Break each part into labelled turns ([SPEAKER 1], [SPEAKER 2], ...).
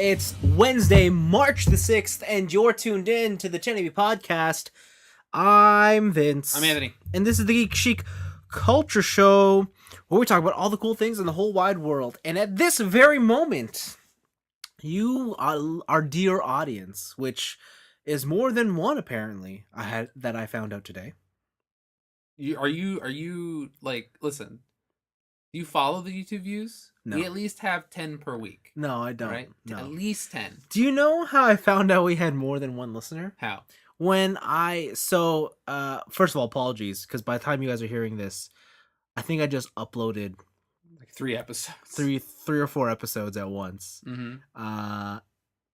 [SPEAKER 1] It's Wednesday, March the 6th, and you're tuned in to the TNIAB podcast. I'm Vince.
[SPEAKER 2] I'm Anthony.
[SPEAKER 1] And this is the Geek Chic Culture Show, where we talk about all the cool things in the whole wide world. And at this very moment, you, our dear audience, which is more than one apparently, I found out today.
[SPEAKER 2] Are you like, listen, do you follow the YouTube views?
[SPEAKER 1] No.
[SPEAKER 2] We at least have 10 per week.
[SPEAKER 1] No, I don't.
[SPEAKER 2] Right?
[SPEAKER 1] No.
[SPEAKER 2] At least 10.
[SPEAKER 1] Do you know how I found out we had more than one listener?
[SPEAKER 2] How?
[SPEAKER 1] First of all, apologies, because by the time you guys are hearing this, I think I just uploaded
[SPEAKER 2] Like 3 episodes.
[SPEAKER 1] three or 4 episodes at once.
[SPEAKER 2] Mm-hmm.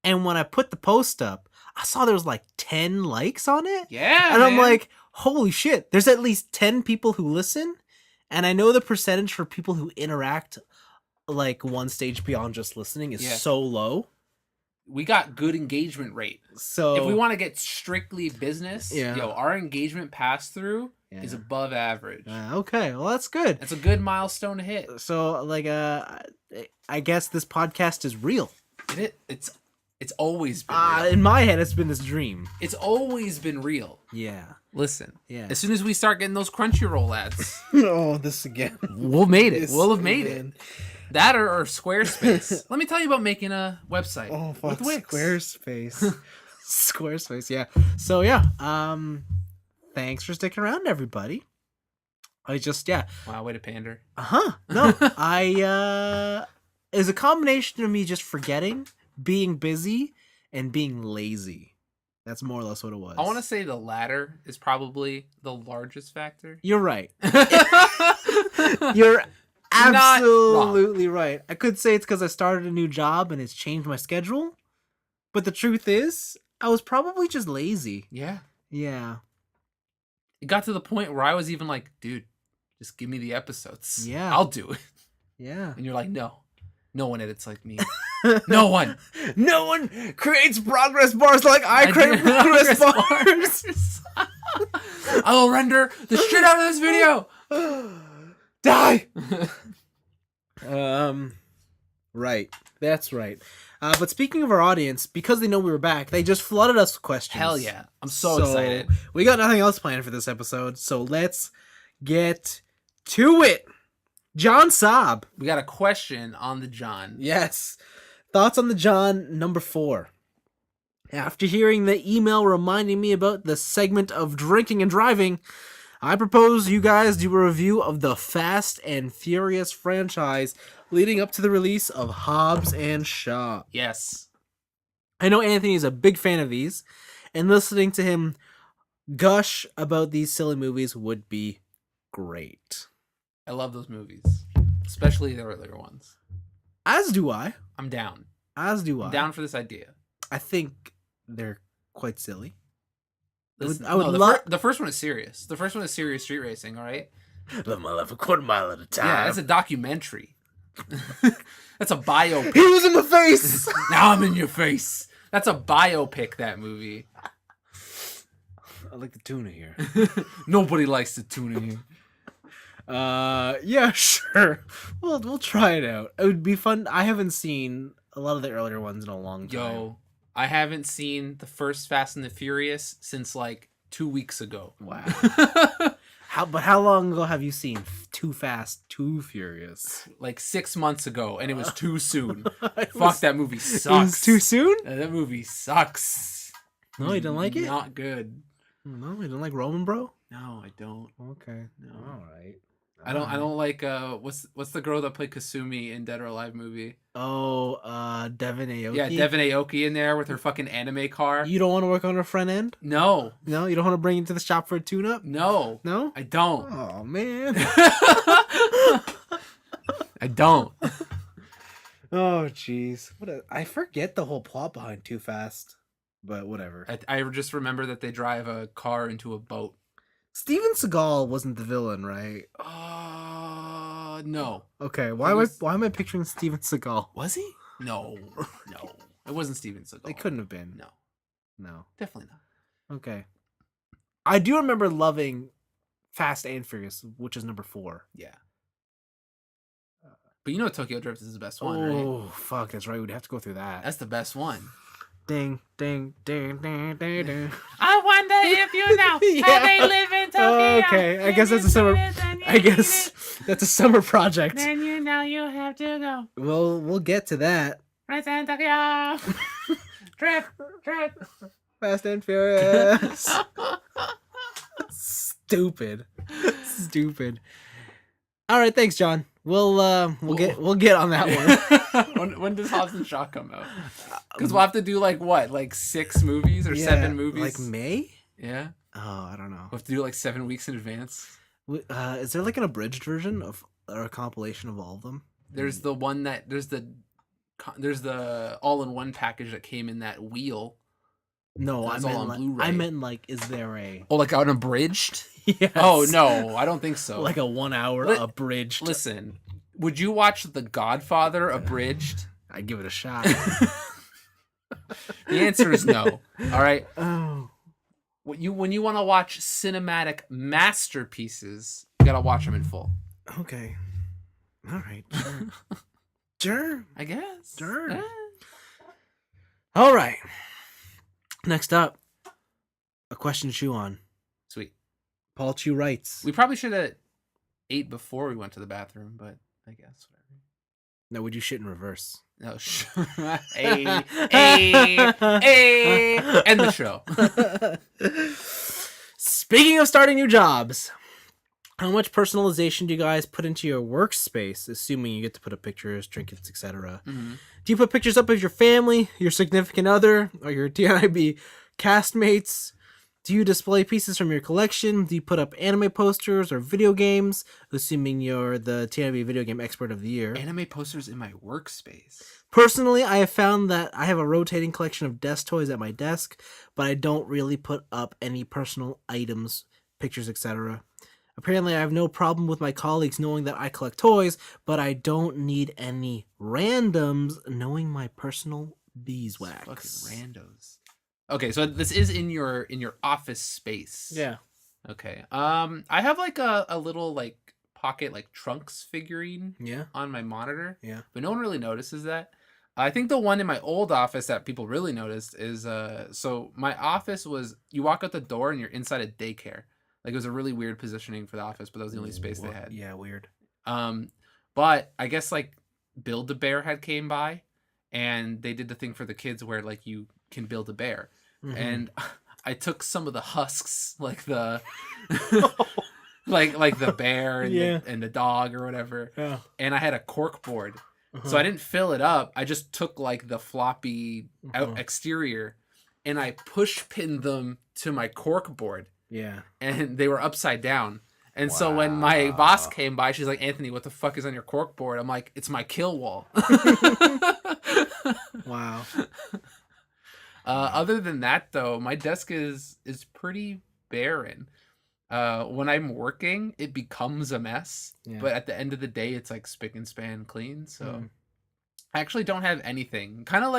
[SPEAKER 1] And when I put the post up, I saw there was like 10 likes on it.
[SPEAKER 2] Yeah,
[SPEAKER 1] And I'm
[SPEAKER 2] man.
[SPEAKER 1] like, holy shit, there's at least 10 people who listen. And I know the percentage for people who interact like one stage beyond just listening is so low.
[SPEAKER 2] We got good engagement rate.
[SPEAKER 1] So
[SPEAKER 2] if we want to get strictly business,
[SPEAKER 1] Yeah.
[SPEAKER 2] our engagement pass through is above average.
[SPEAKER 1] Okay, well that's good.
[SPEAKER 2] That's a good milestone to hit.
[SPEAKER 1] So like I guess this podcast is real.
[SPEAKER 2] It's always been real.
[SPEAKER 1] In my head it's been this dream.
[SPEAKER 2] It's always been real.
[SPEAKER 1] Yeah.
[SPEAKER 2] Listen.
[SPEAKER 1] Yeah.
[SPEAKER 2] As soon as we start getting those Crunchyroll ads,
[SPEAKER 1] Oh, this again.
[SPEAKER 2] we'll made it.
[SPEAKER 1] This
[SPEAKER 2] We'll have made
[SPEAKER 1] again.
[SPEAKER 2] it. That or Squarespace. Let me tell you about making a website
[SPEAKER 1] Fuck,
[SPEAKER 2] with Wix.
[SPEAKER 1] Squarespace. Squarespace, yeah. So yeah, thanks for sticking around, everybody.
[SPEAKER 2] Wow, way to pander.
[SPEAKER 1] No, it's a combination of me just forgetting, being busy, and being lazy. That's more or less what it was.
[SPEAKER 2] I want to say the latter is probably the largest factor.
[SPEAKER 1] You're right. You're absolutely right. I could say it's because I started a new job and it's changed my schedule. But the truth is, I was probably just lazy.
[SPEAKER 2] Yeah.
[SPEAKER 1] Yeah.
[SPEAKER 2] It got to the point where I was even like, dude, just give me the episodes.
[SPEAKER 1] Yeah.
[SPEAKER 2] I'll do it.
[SPEAKER 1] Yeah.
[SPEAKER 2] And you're like, no one edits like me. No one.
[SPEAKER 1] No one creates progress bars like I create progress bars.
[SPEAKER 2] I will render the shit out of this video.
[SPEAKER 1] Die. Right. That's right. But speaking of our audience, because they know we were back, they just flooded us with questions.
[SPEAKER 2] Hell yeah. I'm so excited.
[SPEAKER 1] We got nothing else planned for this episode, so let's get to it. John Saab.
[SPEAKER 2] We got a question on the John.
[SPEAKER 1] Yes. Thoughts on the John number 4. After hearing the email reminding me about the segment of drinking and driving, I propose you guys do a review of the Fast and Furious franchise leading up to the release of Hobbs and Shaw.
[SPEAKER 2] Yes.
[SPEAKER 1] I know Anthony is a big fan of these, and listening to him gush about these silly movies would be great.
[SPEAKER 2] I love those movies, especially the earlier ones.
[SPEAKER 1] As do I.
[SPEAKER 2] I'm down.
[SPEAKER 1] As do I.
[SPEAKER 2] I'm down for this idea.
[SPEAKER 1] I think they're quite silly.
[SPEAKER 2] Listen,
[SPEAKER 1] I would love.
[SPEAKER 2] The first one is serious. The first one is serious street racing, all right?
[SPEAKER 1] Live my life a quarter mile at a time.
[SPEAKER 2] Yeah, that's a documentary. That's a biopic.
[SPEAKER 1] He was in the face!
[SPEAKER 2] Now I'm in your face. That's a biopic, that movie.
[SPEAKER 1] I like the tuna here.
[SPEAKER 2] Nobody likes the tuna here.
[SPEAKER 1] Yeah, sure. We'll try it out. It would be fun. I haven't seen a lot of the earlier ones in a long time.
[SPEAKER 2] Yo, I haven't seen the first Fast and the Furious since like 2 weeks ago.
[SPEAKER 1] Wow. How long ago have you seen Too Fast, Too Furious?
[SPEAKER 2] Like 6 months ago, and it was too soon. Fuck, that movie sucks.
[SPEAKER 1] It was too soon?
[SPEAKER 2] That movie sucks.
[SPEAKER 1] No, you didn't like it?
[SPEAKER 2] Not good.
[SPEAKER 1] No, you didn't like Roman, bro?
[SPEAKER 2] No, I don't.
[SPEAKER 1] Okay.
[SPEAKER 2] No.
[SPEAKER 1] All right.
[SPEAKER 2] I don't like what's the girl that played Kasumi in Dead or Alive movie?
[SPEAKER 1] Oh, Devin Aoki.
[SPEAKER 2] Yeah, Devin Aoki in there with her fucking anime car.
[SPEAKER 1] You don't want to work on her front end?
[SPEAKER 2] No.
[SPEAKER 1] No, you don't want to bring it to the shop for a tune-up?
[SPEAKER 2] No.
[SPEAKER 1] No?
[SPEAKER 2] I don't.
[SPEAKER 1] Oh man.
[SPEAKER 2] I don't.
[SPEAKER 1] Oh jeez. I forget the whole plot behind Too Fast, but whatever.
[SPEAKER 2] I just remember that they drive a car into a boat.
[SPEAKER 1] Steven Seagal wasn't the villain, right?
[SPEAKER 2] No.
[SPEAKER 1] Okay, why am I picturing Steven Seagal?
[SPEAKER 2] Was he? No. It wasn't Steven Seagal.
[SPEAKER 1] It couldn't have been.
[SPEAKER 2] No. Definitely not.
[SPEAKER 1] Okay. I do remember loving Fast and Furious, which is number 4.
[SPEAKER 2] Yeah. But you know Tokyo Drift is the best one, right?
[SPEAKER 1] Oh, fuck, that's right. We'd have to go through that.
[SPEAKER 2] That's the best one.
[SPEAKER 1] Ding, ding, ding, ding, ding, ding.
[SPEAKER 2] I wonder if you know how they live in Tokyo.
[SPEAKER 1] Okay, I guess that's a summer. I guess that's a summer project.
[SPEAKER 2] Then you know you have to go.
[SPEAKER 1] We'll get to that.
[SPEAKER 2] Right in Tokyo. Drift.
[SPEAKER 1] Fast and Furious. Stupid. All right, thanks, John. We'll get on that one.
[SPEAKER 2] when does Hobbs and Shaw come out? Because we'll have to do like 6 movies or 7 movies.
[SPEAKER 1] Like May?
[SPEAKER 2] Yeah.
[SPEAKER 1] Oh, I don't know.
[SPEAKER 2] We'll have to do 7 weeks in advance.
[SPEAKER 1] Is there an abridged version of or a compilation of all of them?
[SPEAKER 2] There's the one that there's the all-in-one package that came in that wheel.
[SPEAKER 1] No,
[SPEAKER 2] That's all on Blu-ray.
[SPEAKER 1] I meant is there a
[SPEAKER 2] an abridged?
[SPEAKER 1] Yes.
[SPEAKER 2] Oh no, I don't think so.
[SPEAKER 1] Like a 1 hour abridged.
[SPEAKER 2] Listen, would you watch The Godfather abridged?
[SPEAKER 1] I'd give it a shot.
[SPEAKER 2] The answer is no. All right.
[SPEAKER 1] Oh.
[SPEAKER 2] When you want to watch cinematic masterpieces, you gotta watch them in full.
[SPEAKER 1] Okay. All right. Sure. Sure.
[SPEAKER 2] I guess.
[SPEAKER 1] Sure.
[SPEAKER 2] Eh.
[SPEAKER 1] All right. Next up, a question to chew on.
[SPEAKER 2] Sweet.
[SPEAKER 1] Paul Chu writes.
[SPEAKER 2] We probably should have ate before we went to the bathroom, but I guess whatever.
[SPEAKER 1] No, would you shit in reverse?
[SPEAKER 2] No, sure. End the show.
[SPEAKER 1] Speaking of starting new jobs, how much personalization do you guys put into your workspace, assuming you get to put up pictures, trinkets, etc.?
[SPEAKER 2] Mm-hmm.
[SPEAKER 1] Do you put pictures up of your family, your significant other, or your TNIB castmates? Do you display pieces from your collection? Do you put up anime posters or video games, assuming you're the TNIB video game expert of the year?
[SPEAKER 2] Anime posters in my workspace.
[SPEAKER 1] Personally, I have found that I have a rotating collection of desk toys at my desk, but I don't really put up any personal items, pictures, etc. Apparently, I have no problem with my colleagues knowing that I collect toys, but I don't need any randoms knowing my personal beeswax.
[SPEAKER 2] Fucking randos. Okay, so this is in your office space.
[SPEAKER 1] Yeah.
[SPEAKER 2] Okay. I have a little pocket Trunks figurine
[SPEAKER 1] Yeah.
[SPEAKER 2] on my monitor.
[SPEAKER 1] Yeah.
[SPEAKER 2] But no one really notices that. I think the one in my old office that people really noticed is so my office was, you walk out the door and you're inside a daycare. It was a really weird positioning for the office, but that was the only space they had.
[SPEAKER 1] Yeah, weird.
[SPEAKER 2] But I guess Build-A-Bear had came by and they did the thing for the kids where you can build a bear.
[SPEAKER 1] Mm-hmm.
[SPEAKER 2] And I took some of the husks, the the bear and, and the dog or whatever.
[SPEAKER 1] Yeah.
[SPEAKER 2] And I had a cork board. So I didn't fill it up. I just took the floppy exterior and I push pinned them to my cork board.
[SPEAKER 1] Yeah. And
[SPEAKER 2] they were upside down. And so when my boss came by, she's like, Anthony, what the fuck is on your cork board? I'm like, it's my kill wall.
[SPEAKER 1] Wow.
[SPEAKER 2] Other than that, though, my desk is pretty barren. When I'm working, it becomes a mess. Yeah. But at the end of the day, it's spick and span clean. So I actually don't have anything. Kind of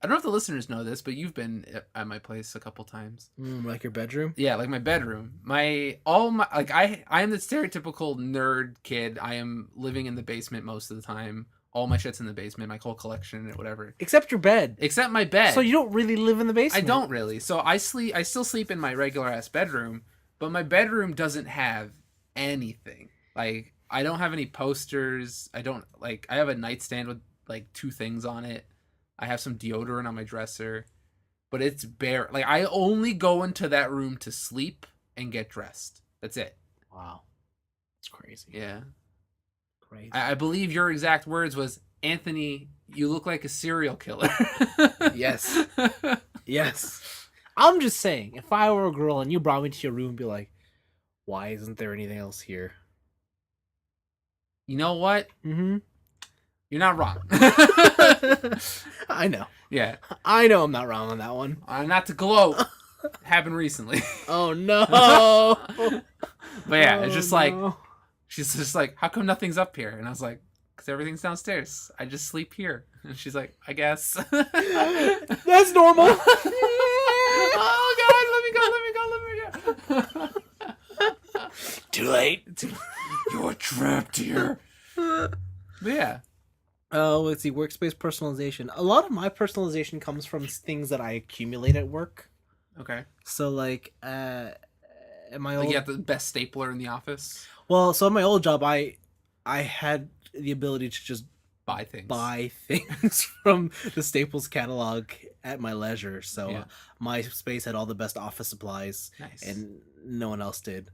[SPEAKER 2] I don't know if the listeners know this, but you've been at my place a couple times.
[SPEAKER 1] Like your bedroom?
[SPEAKER 2] Yeah, my bedroom. I am the stereotypical nerd kid. I am living in the basement most of the time. All my shit's in the basement, my whole collection and whatever.
[SPEAKER 1] Except your bed.
[SPEAKER 2] Except my bed.
[SPEAKER 1] So you don't really live in the basement.
[SPEAKER 2] I don't really. So I still sleep in my regular ass bedroom, but my bedroom doesn't have anything. I don't have any posters. I have a nightstand with 2 things on it. I have some deodorant on my dresser, but it's bare. I only go into that room to sleep and get dressed. That's it.
[SPEAKER 1] Wow. That's crazy.
[SPEAKER 2] Yeah.
[SPEAKER 1] Crazy.
[SPEAKER 2] I believe your exact words was, Anthony, you look like a serial killer.
[SPEAKER 1] Yes. Yes. I'm just saying, if I were a girl and you brought me to your room and be like, why isn't there anything else here?
[SPEAKER 2] You know what?
[SPEAKER 1] Mm-hmm.
[SPEAKER 2] You're not wrong.
[SPEAKER 1] I know.
[SPEAKER 2] Yeah.
[SPEAKER 1] I know I'm not wrong on that one.
[SPEAKER 2] Not to gloat. Happened recently.
[SPEAKER 1] Oh, no.
[SPEAKER 2] But yeah, it's just she's just how come nothing's up here? And I was like, because everything's downstairs. I just sleep here. And she's like, I guess.
[SPEAKER 1] That's normal.
[SPEAKER 2] Oh, God, let me go.
[SPEAKER 1] Too late.
[SPEAKER 2] You're trapped here. But yeah.
[SPEAKER 1] Let's see, workspace personalization. A lot of my personalization comes from things that I accumulate at work.
[SPEAKER 2] Okay.
[SPEAKER 1] So like, at my
[SPEAKER 2] Like
[SPEAKER 1] old
[SPEAKER 2] you have the best stapler in the office.
[SPEAKER 1] so at my old job, I had the ability to just
[SPEAKER 2] Buy things.
[SPEAKER 1] buy things from the Staples catalog at my leisure. So
[SPEAKER 2] Yeah.
[SPEAKER 1] my space had all the best office supplies,
[SPEAKER 2] Nice.
[SPEAKER 1] and no one else did.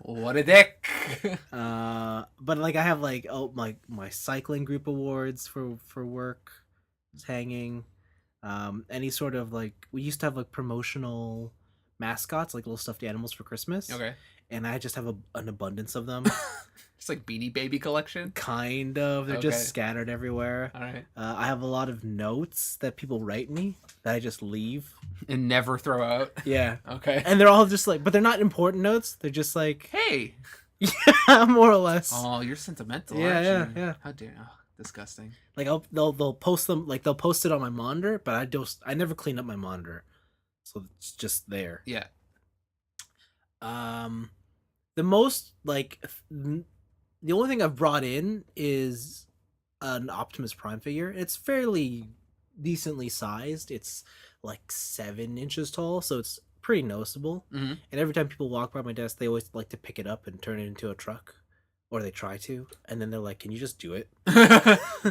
[SPEAKER 2] What a dick.
[SPEAKER 1] But like I have like my cycling group awards for work is hanging. Any sort of like we used to have like promotional mascots, like little stuffed animals for Christmas.
[SPEAKER 2] Okay.
[SPEAKER 1] And I just have an abundance of them.
[SPEAKER 2] It's like Beanie Baby collection.
[SPEAKER 1] Kind of. They're
[SPEAKER 2] Okay.
[SPEAKER 1] just scattered everywhere.
[SPEAKER 2] All right.
[SPEAKER 1] I have a lot of notes that people write me that I just leave.
[SPEAKER 2] And never throw out.
[SPEAKER 1] Yeah.
[SPEAKER 2] Okay.
[SPEAKER 1] And they're all just like, but they're not important notes. They're just like,
[SPEAKER 2] Hey.
[SPEAKER 1] yeah, more or less.
[SPEAKER 2] Oh, you're sentimental.
[SPEAKER 1] Yeah,
[SPEAKER 2] aren't
[SPEAKER 1] yeah,
[SPEAKER 2] you?
[SPEAKER 1] yeah.
[SPEAKER 2] How dare? Oh, disgusting.
[SPEAKER 1] Like they'll post them, like they'll post it on my monitor, but I never clean up my monitor, so it's just there.
[SPEAKER 2] Yeah.
[SPEAKER 1] The most like the only thing I've brought in is an Optimus Prime figure. It's fairly decently sized. It's like 7 inches tall, so it's pretty noticeable.
[SPEAKER 2] Mm-hmm.
[SPEAKER 1] And every time people walk by my desk, they always like to pick it up and turn it into a truck, or they try to, and then they're like, "Can you just do it?"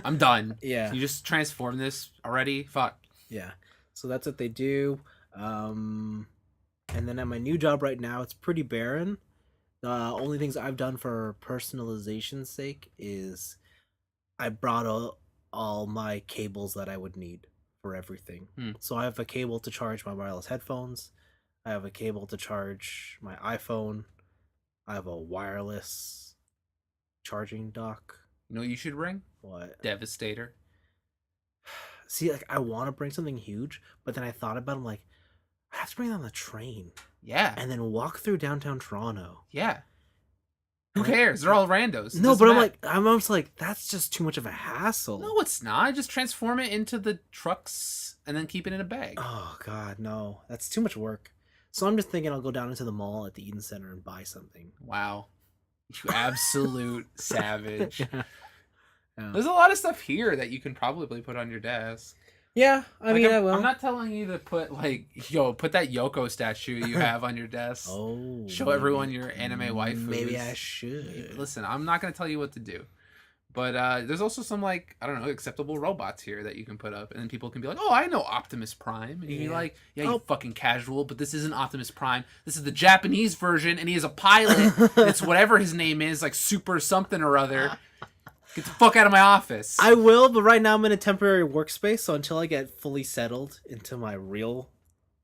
[SPEAKER 2] I'm done.
[SPEAKER 1] Yeah,
[SPEAKER 2] Can you just transform this already? Fuck.
[SPEAKER 1] yeah. So that's what they do. And then at my new job right now, it's pretty barren. The only things I've done for personalization's sake is I brought all my cables that I would need for everything. So I have a cable to charge my wireless headphones. I have a cable to charge my iPhone. I have a wireless charging dock.
[SPEAKER 2] You know what you should bring?
[SPEAKER 1] What?
[SPEAKER 2] Devastator.
[SPEAKER 1] See, like I want to bring something huge, but then I thought about it, I'm like, I have to bring it on the train
[SPEAKER 2] Yeah.
[SPEAKER 1] and then walk through downtown Toronto.
[SPEAKER 2] Yeah. Who cares? They're all randos. It
[SPEAKER 1] No,
[SPEAKER 2] doesn't
[SPEAKER 1] but
[SPEAKER 2] matter.
[SPEAKER 1] I'm almost like, that's just too much of a hassle.
[SPEAKER 2] No, it's not. Just transform it into the trucks and then keep it in a bag.
[SPEAKER 1] Oh God, no, that's too much work. So I'm just thinking I'll go down into the mall at the Eden Center and buy something.
[SPEAKER 2] Wow. You absolute savage.
[SPEAKER 1] Yeah. Yeah.
[SPEAKER 2] There's a lot of stuff here that you can probably put on your desk.
[SPEAKER 1] Yeah, I mean, I will.
[SPEAKER 2] I'm not telling you to put put that Yoko statue you have on your desk.
[SPEAKER 1] Oh,
[SPEAKER 2] Show everyone your anime waifus.
[SPEAKER 1] Maybe I should.
[SPEAKER 2] Listen, I'm not going to tell you what to do. But there's also some, like, I don't know, acceptable robots here that you can put up. And then people can be like, oh, I know Optimus Prime. And you'd be like, yeah, you fucking casual, but this isn't Optimus Prime. This is the Japanese version, and he is a pilot. It's whatever his name is, like Super something or other. Get the fuck out of my office.
[SPEAKER 1] I will, but right now I'm in a temporary workspace, so until I get fully settled into my real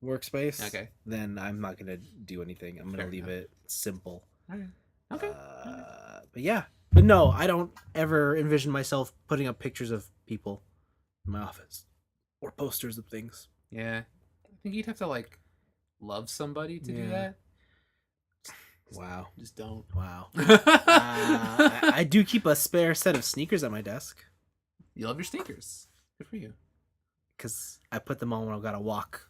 [SPEAKER 1] workspace,
[SPEAKER 2] Okay.
[SPEAKER 1] then I'm not going to do anything. I'm going to leave it simple.
[SPEAKER 2] All right. Okay.
[SPEAKER 1] But yeah. But no, I don't ever envision myself putting up pictures of people in my office or posters of things.
[SPEAKER 2] Yeah. I think you'd have to, like, love somebody to do that.
[SPEAKER 1] Wow.
[SPEAKER 2] Just don't.
[SPEAKER 1] Wow. I do keep a spare set of sneakers at my desk.
[SPEAKER 2] You love your sneakers. Good for you.
[SPEAKER 1] Because I put them on when I gotta walk.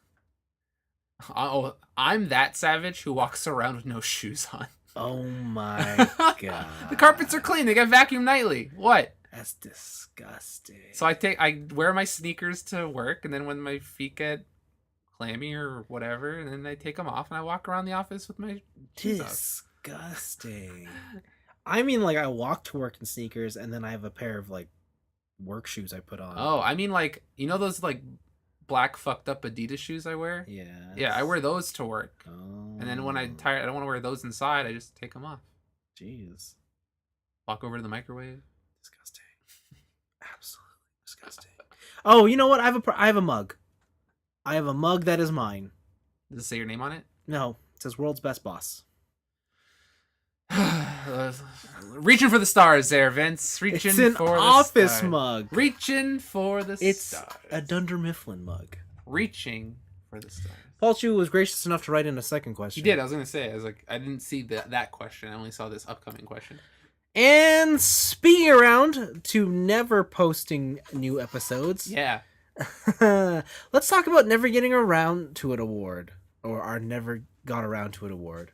[SPEAKER 2] Oh, I'm that savage who walks around with no shoes on.
[SPEAKER 1] Oh my god.
[SPEAKER 2] The carpets are clean. They get vacuumed nightly. What?
[SPEAKER 1] That's disgusting.
[SPEAKER 2] So I wear my sneakers to work, and then when my feet get clammy or whatever, and then I take them off and I walk around the office with my shoes off.
[SPEAKER 1] Disgusting. I mean, like, I walk to work in sneakers, and then I have a pair of, like, work shoes I put on.
[SPEAKER 2] Oh, I mean, like, you know those, like, black fucked up Adidas shoes I wear?
[SPEAKER 1] Yeah.
[SPEAKER 2] Yeah, I wear those to work.
[SPEAKER 1] Oh.
[SPEAKER 2] And then when I'm tired, I don't want to wear those inside, I just take them off.
[SPEAKER 1] Jeez.
[SPEAKER 2] Walk over to the microwave.
[SPEAKER 1] Disgusting. Absolutely disgusting. Oh, you know what? I have a mug. I have a mug that is mine.
[SPEAKER 2] Does it say your name on it?
[SPEAKER 1] No, it says "World's Best Boss."
[SPEAKER 2] Reaching for the stars there, Vince. Reaching
[SPEAKER 1] It's an
[SPEAKER 2] for
[SPEAKER 1] office
[SPEAKER 2] the stars.
[SPEAKER 1] mug.
[SPEAKER 2] Reaching for the
[SPEAKER 1] It's
[SPEAKER 2] stars.
[SPEAKER 1] a Dunder Mifflin mug.
[SPEAKER 2] Reaching for the stars.
[SPEAKER 1] Paul Chu was gracious enough to write in a second question.
[SPEAKER 2] He did. I was gonna say. I was like, I didn't see that question. I only saw this upcoming question.
[SPEAKER 1] And speaking around to never posting new episodes.
[SPEAKER 2] Yeah.
[SPEAKER 1] Let's talk about never getting around to an award, or our never got around to an award.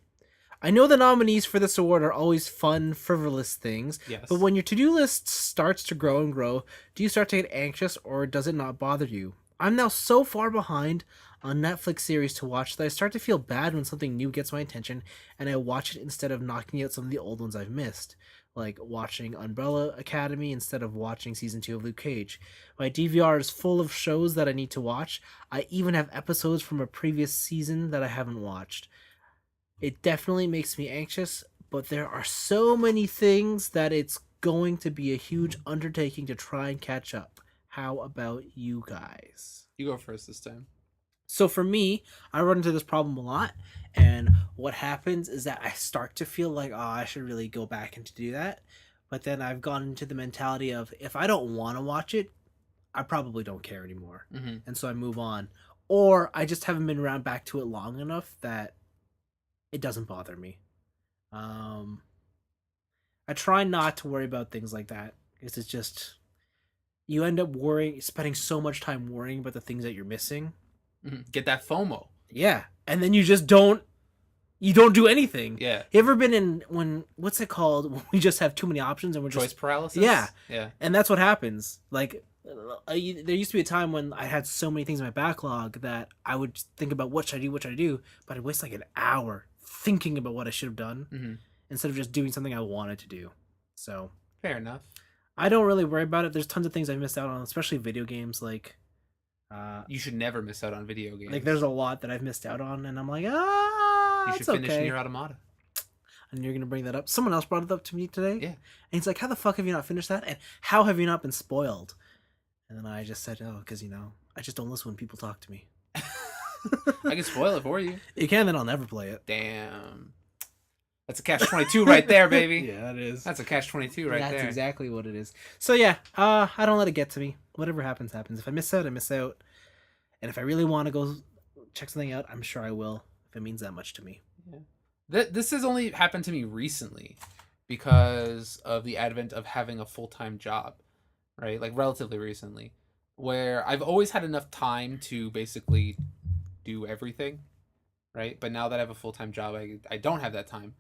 [SPEAKER 1] I know the nominees for this award are always fun, frivolous things,
[SPEAKER 2] Yes.
[SPEAKER 1] but when your to-do list starts to grow and grow, do you start to get anxious or does it not bother you? I'm now so far behind on Netflix series to watch that I start to feel bad when something new gets my attention and I watch it instead of knocking out some of the old ones I've missed, like watching Umbrella Academy instead of watching season 2 of Luke Cage. My DVR is full of shows that I need to watch. I even have episodes from a previous season that I haven't watched. It definitely makes me anxious, but there are so many things that it's going to be a huge undertaking to try and catch up. How about you guys?
[SPEAKER 2] You go first this time.
[SPEAKER 1] So for me, I run into this problem a lot, and what happens is that I start to feel like, oh, I should really go back and to do that. But then I've gone into the mentality of if I don't want to watch it, I probably don't care anymore.
[SPEAKER 2] Mm-hmm.
[SPEAKER 1] And so I move on. Or I just haven't been around back to it long enough that it doesn't bother me. I try not to worry about things like that because it's just you end up spending so much time worrying about the things that you're missing.
[SPEAKER 2] Mm-hmm. Get that FOMO.
[SPEAKER 1] Yeah, and then you just don't do anything.
[SPEAKER 2] Yeah.
[SPEAKER 1] You ever been in what's it called when we just have too many options and we're
[SPEAKER 2] Choice
[SPEAKER 1] just
[SPEAKER 2] paralysis?
[SPEAKER 1] Yeah.
[SPEAKER 2] Yeah.
[SPEAKER 1] And that's what happens. Like there used to be a time when I had so many things in my backlog that I would think about what should I do, but I'd waste like an hour thinking about what I should have done
[SPEAKER 2] Mm-hmm.
[SPEAKER 1] instead of just doing something I wanted to do. So
[SPEAKER 2] Fair enough.
[SPEAKER 1] I don't really worry about it. There's tons of things I've missed out on, especially video games. Like
[SPEAKER 2] You should never miss out on video games.
[SPEAKER 1] like there's a lot that I've missed out on, and I'm like,
[SPEAKER 2] You should
[SPEAKER 1] it's
[SPEAKER 2] finish
[SPEAKER 1] okay.
[SPEAKER 2] Nier Automata.
[SPEAKER 1] And you're gonna bring that up. Someone else brought it up to me today.
[SPEAKER 2] Yeah.
[SPEAKER 1] And he's like, how the fuck have you not finished that? And how have you not been spoiled? And then I just said, oh, because I just don't listen when people talk to me.
[SPEAKER 2] I can spoil it for you.
[SPEAKER 1] You can, then I'll never play it.
[SPEAKER 2] Damn. That's a catch-22 right there, baby.
[SPEAKER 1] Yeah, it is.
[SPEAKER 2] That's a catch-22 right
[SPEAKER 1] That's
[SPEAKER 2] there.
[SPEAKER 1] exactly what it is. So yeah, I don't let it get to me. Whatever happens, happens. If I miss out, I miss out. And if I really want to go check something out, I'm sure I will, if it means that much to me.
[SPEAKER 2] Yeah. This has only happened to me recently because of the advent of having a full-time job, right? Like relatively recently, where I've always had enough time to basically do everything, right? But now that I have a full-time job, I don't have that time.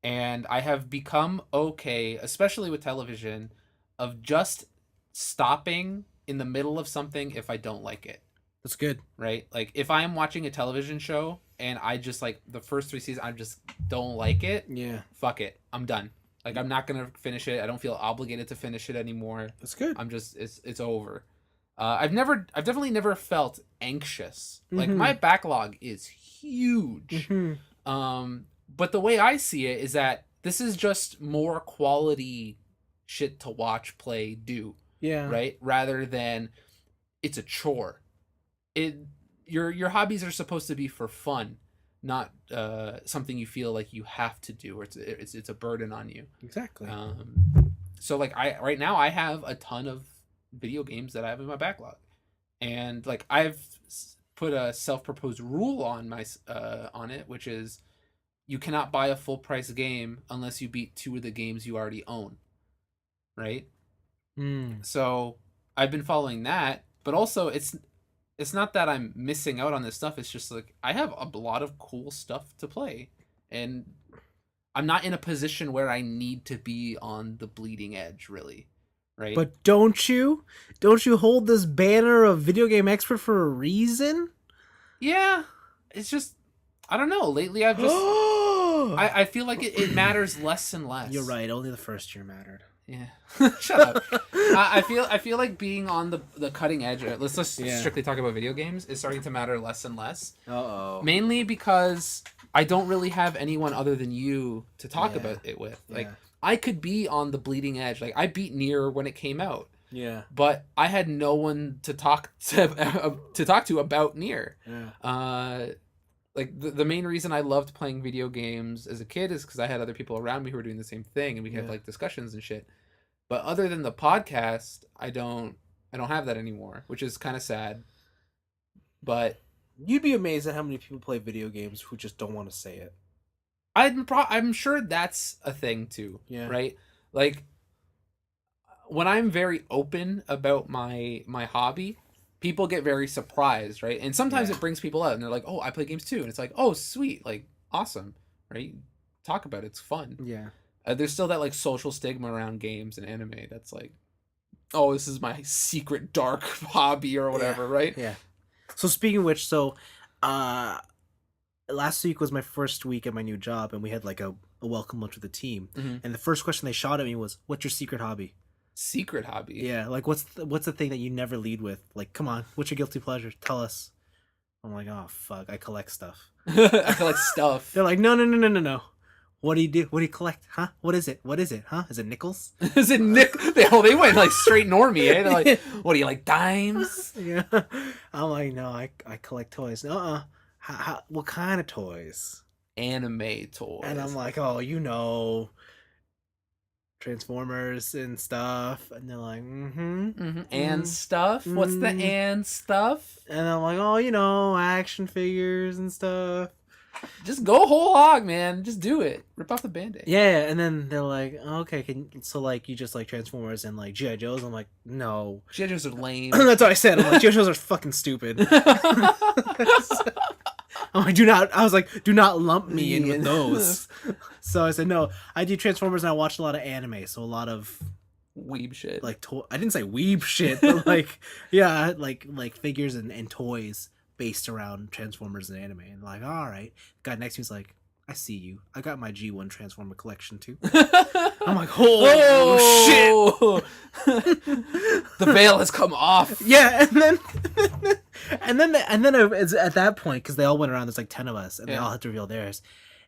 [SPEAKER 2] And I have become okay, especially with television, of just stopping in the middle of something if I don't like it.
[SPEAKER 1] That's good.
[SPEAKER 2] Right? Like if I am watching a television show and I just like the first 3 seasons, I just don't like it.
[SPEAKER 1] Yeah.
[SPEAKER 2] Fuck it. I'm done. Like I'm not gonna finish it. I don't feel obligated to finish it anymore.
[SPEAKER 1] That's good.
[SPEAKER 2] I'm just it's over. I've definitely never felt anxious. Like
[SPEAKER 1] Mhm.
[SPEAKER 2] my backlog is huge.
[SPEAKER 1] Mm-hmm.
[SPEAKER 2] But the way I see it is that this is just more quality shit to watch, play, do,
[SPEAKER 1] Yeah.
[SPEAKER 2] right? Rather than it's a chore. Your hobbies are supposed to be for fun, not something you feel like you have to do or it's a burden on you.
[SPEAKER 1] Exactly.
[SPEAKER 2] So like right now I have a ton of video games that I have in my backlog, and like I've put a self-proposed rule on on it, which is you cannot buy a full price game unless you beat 2 of the games you already own, right? So I've been following that, but also it's not that I'm missing out on this stuff. It's just like I have a lot of cool stuff to play, and I'm not in a position where I need to be on the bleeding edge, really, right?
[SPEAKER 1] But don't you hold this banner of video game expert for a reason?
[SPEAKER 2] Yeah, it's just I don't know. Lately, I've just I feel like it matters less and less.
[SPEAKER 1] You're right. Only the first year mattered.
[SPEAKER 2] Yeah, shut up. I feel like being on the cutting edge. Let's just strictly talk about video games is starting to matter less and less.
[SPEAKER 1] Uh-oh.
[SPEAKER 2] Mainly because I don't really have anyone other than you to talk about it with. Like I could be on the bleeding edge. Like I beat Nier when it came out.
[SPEAKER 1] Yeah.
[SPEAKER 2] But I had no one to talk to about Nier.
[SPEAKER 1] Yeah.
[SPEAKER 2] Like the main reason I loved playing video games as a kid is because I had other people around me who were doing the same thing, and we had like discussions and shit. But other than the podcast, I don't have that anymore, which is kind of sad. But
[SPEAKER 1] You'd be amazed at how many people play video games who just don't want to say it.
[SPEAKER 2] I'm sure that's a thing too.
[SPEAKER 1] Yeah.
[SPEAKER 2] Right. Like when I'm very open about my hobby, people get very surprised, right? And sometimes it brings people out, and they're like, "Oh, I play games too," and it's like, "Oh, sweet, like awesome," right? talk about it. It's fun.
[SPEAKER 1] Yeah.
[SPEAKER 2] There's still that like social stigma around games and anime. That's like, oh, this is my secret dark hobby or whatever, right?
[SPEAKER 1] Yeah. So speaking of which, last week was my first week at my new job, and we had like a welcome lunch with the team.
[SPEAKER 2] Mhm.
[SPEAKER 1] And the first question they shot at me was, "What's your secret hobby?"
[SPEAKER 2] Secret hobby.
[SPEAKER 1] Yeah, like what's the thing that you never lead with? Like, come on, what's your guilty pleasure? Tell us. I'm like, oh fuck, I collect stuff.
[SPEAKER 2] I collect stuff.
[SPEAKER 1] They're like, no. What do you do? What do you collect? Huh? What is it? Huh? Is it nickels?
[SPEAKER 2] Is it Nick? They went like straight normie, eh? They're like, what do you like, dimes?
[SPEAKER 1] Yeah. I'm like, no, I collect toys. How, what kind of toys?
[SPEAKER 2] Anime toys.
[SPEAKER 1] And I'm like, oh, Transformers and stuff. And they're like,
[SPEAKER 2] and stuff? What's the and stuff?
[SPEAKER 1] And I'm like, oh, action figures and stuff.
[SPEAKER 2] Just go whole hog, man. Just do it. Rip off the Band-Aid.
[SPEAKER 1] Yeah, and then they're like, okay, so like you just like Transformers and like G.I. Joes? I'm like, no.
[SPEAKER 2] G.I. Joes are lame.
[SPEAKER 1] That's what I said. I'm like, G.I. Joes are fucking stupid. I'm like, do not lump me in with those. So I said, no, I do Transformers and I watch a lot of anime, so a lot of
[SPEAKER 2] weeb shit.
[SPEAKER 1] Like I didn't say weeb shit, but like yeah, like figures and toys based around Transformers and anime. And like, all right. The guy next to me's like, I see you. I got my G1 Transformer collection too. I'm like, oh
[SPEAKER 2] shit. The veil has come off.
[SPEAKER 1] Yeah, and then it's at that point, because they all went around, there's like 10 of us, and they all had to reveal theirs.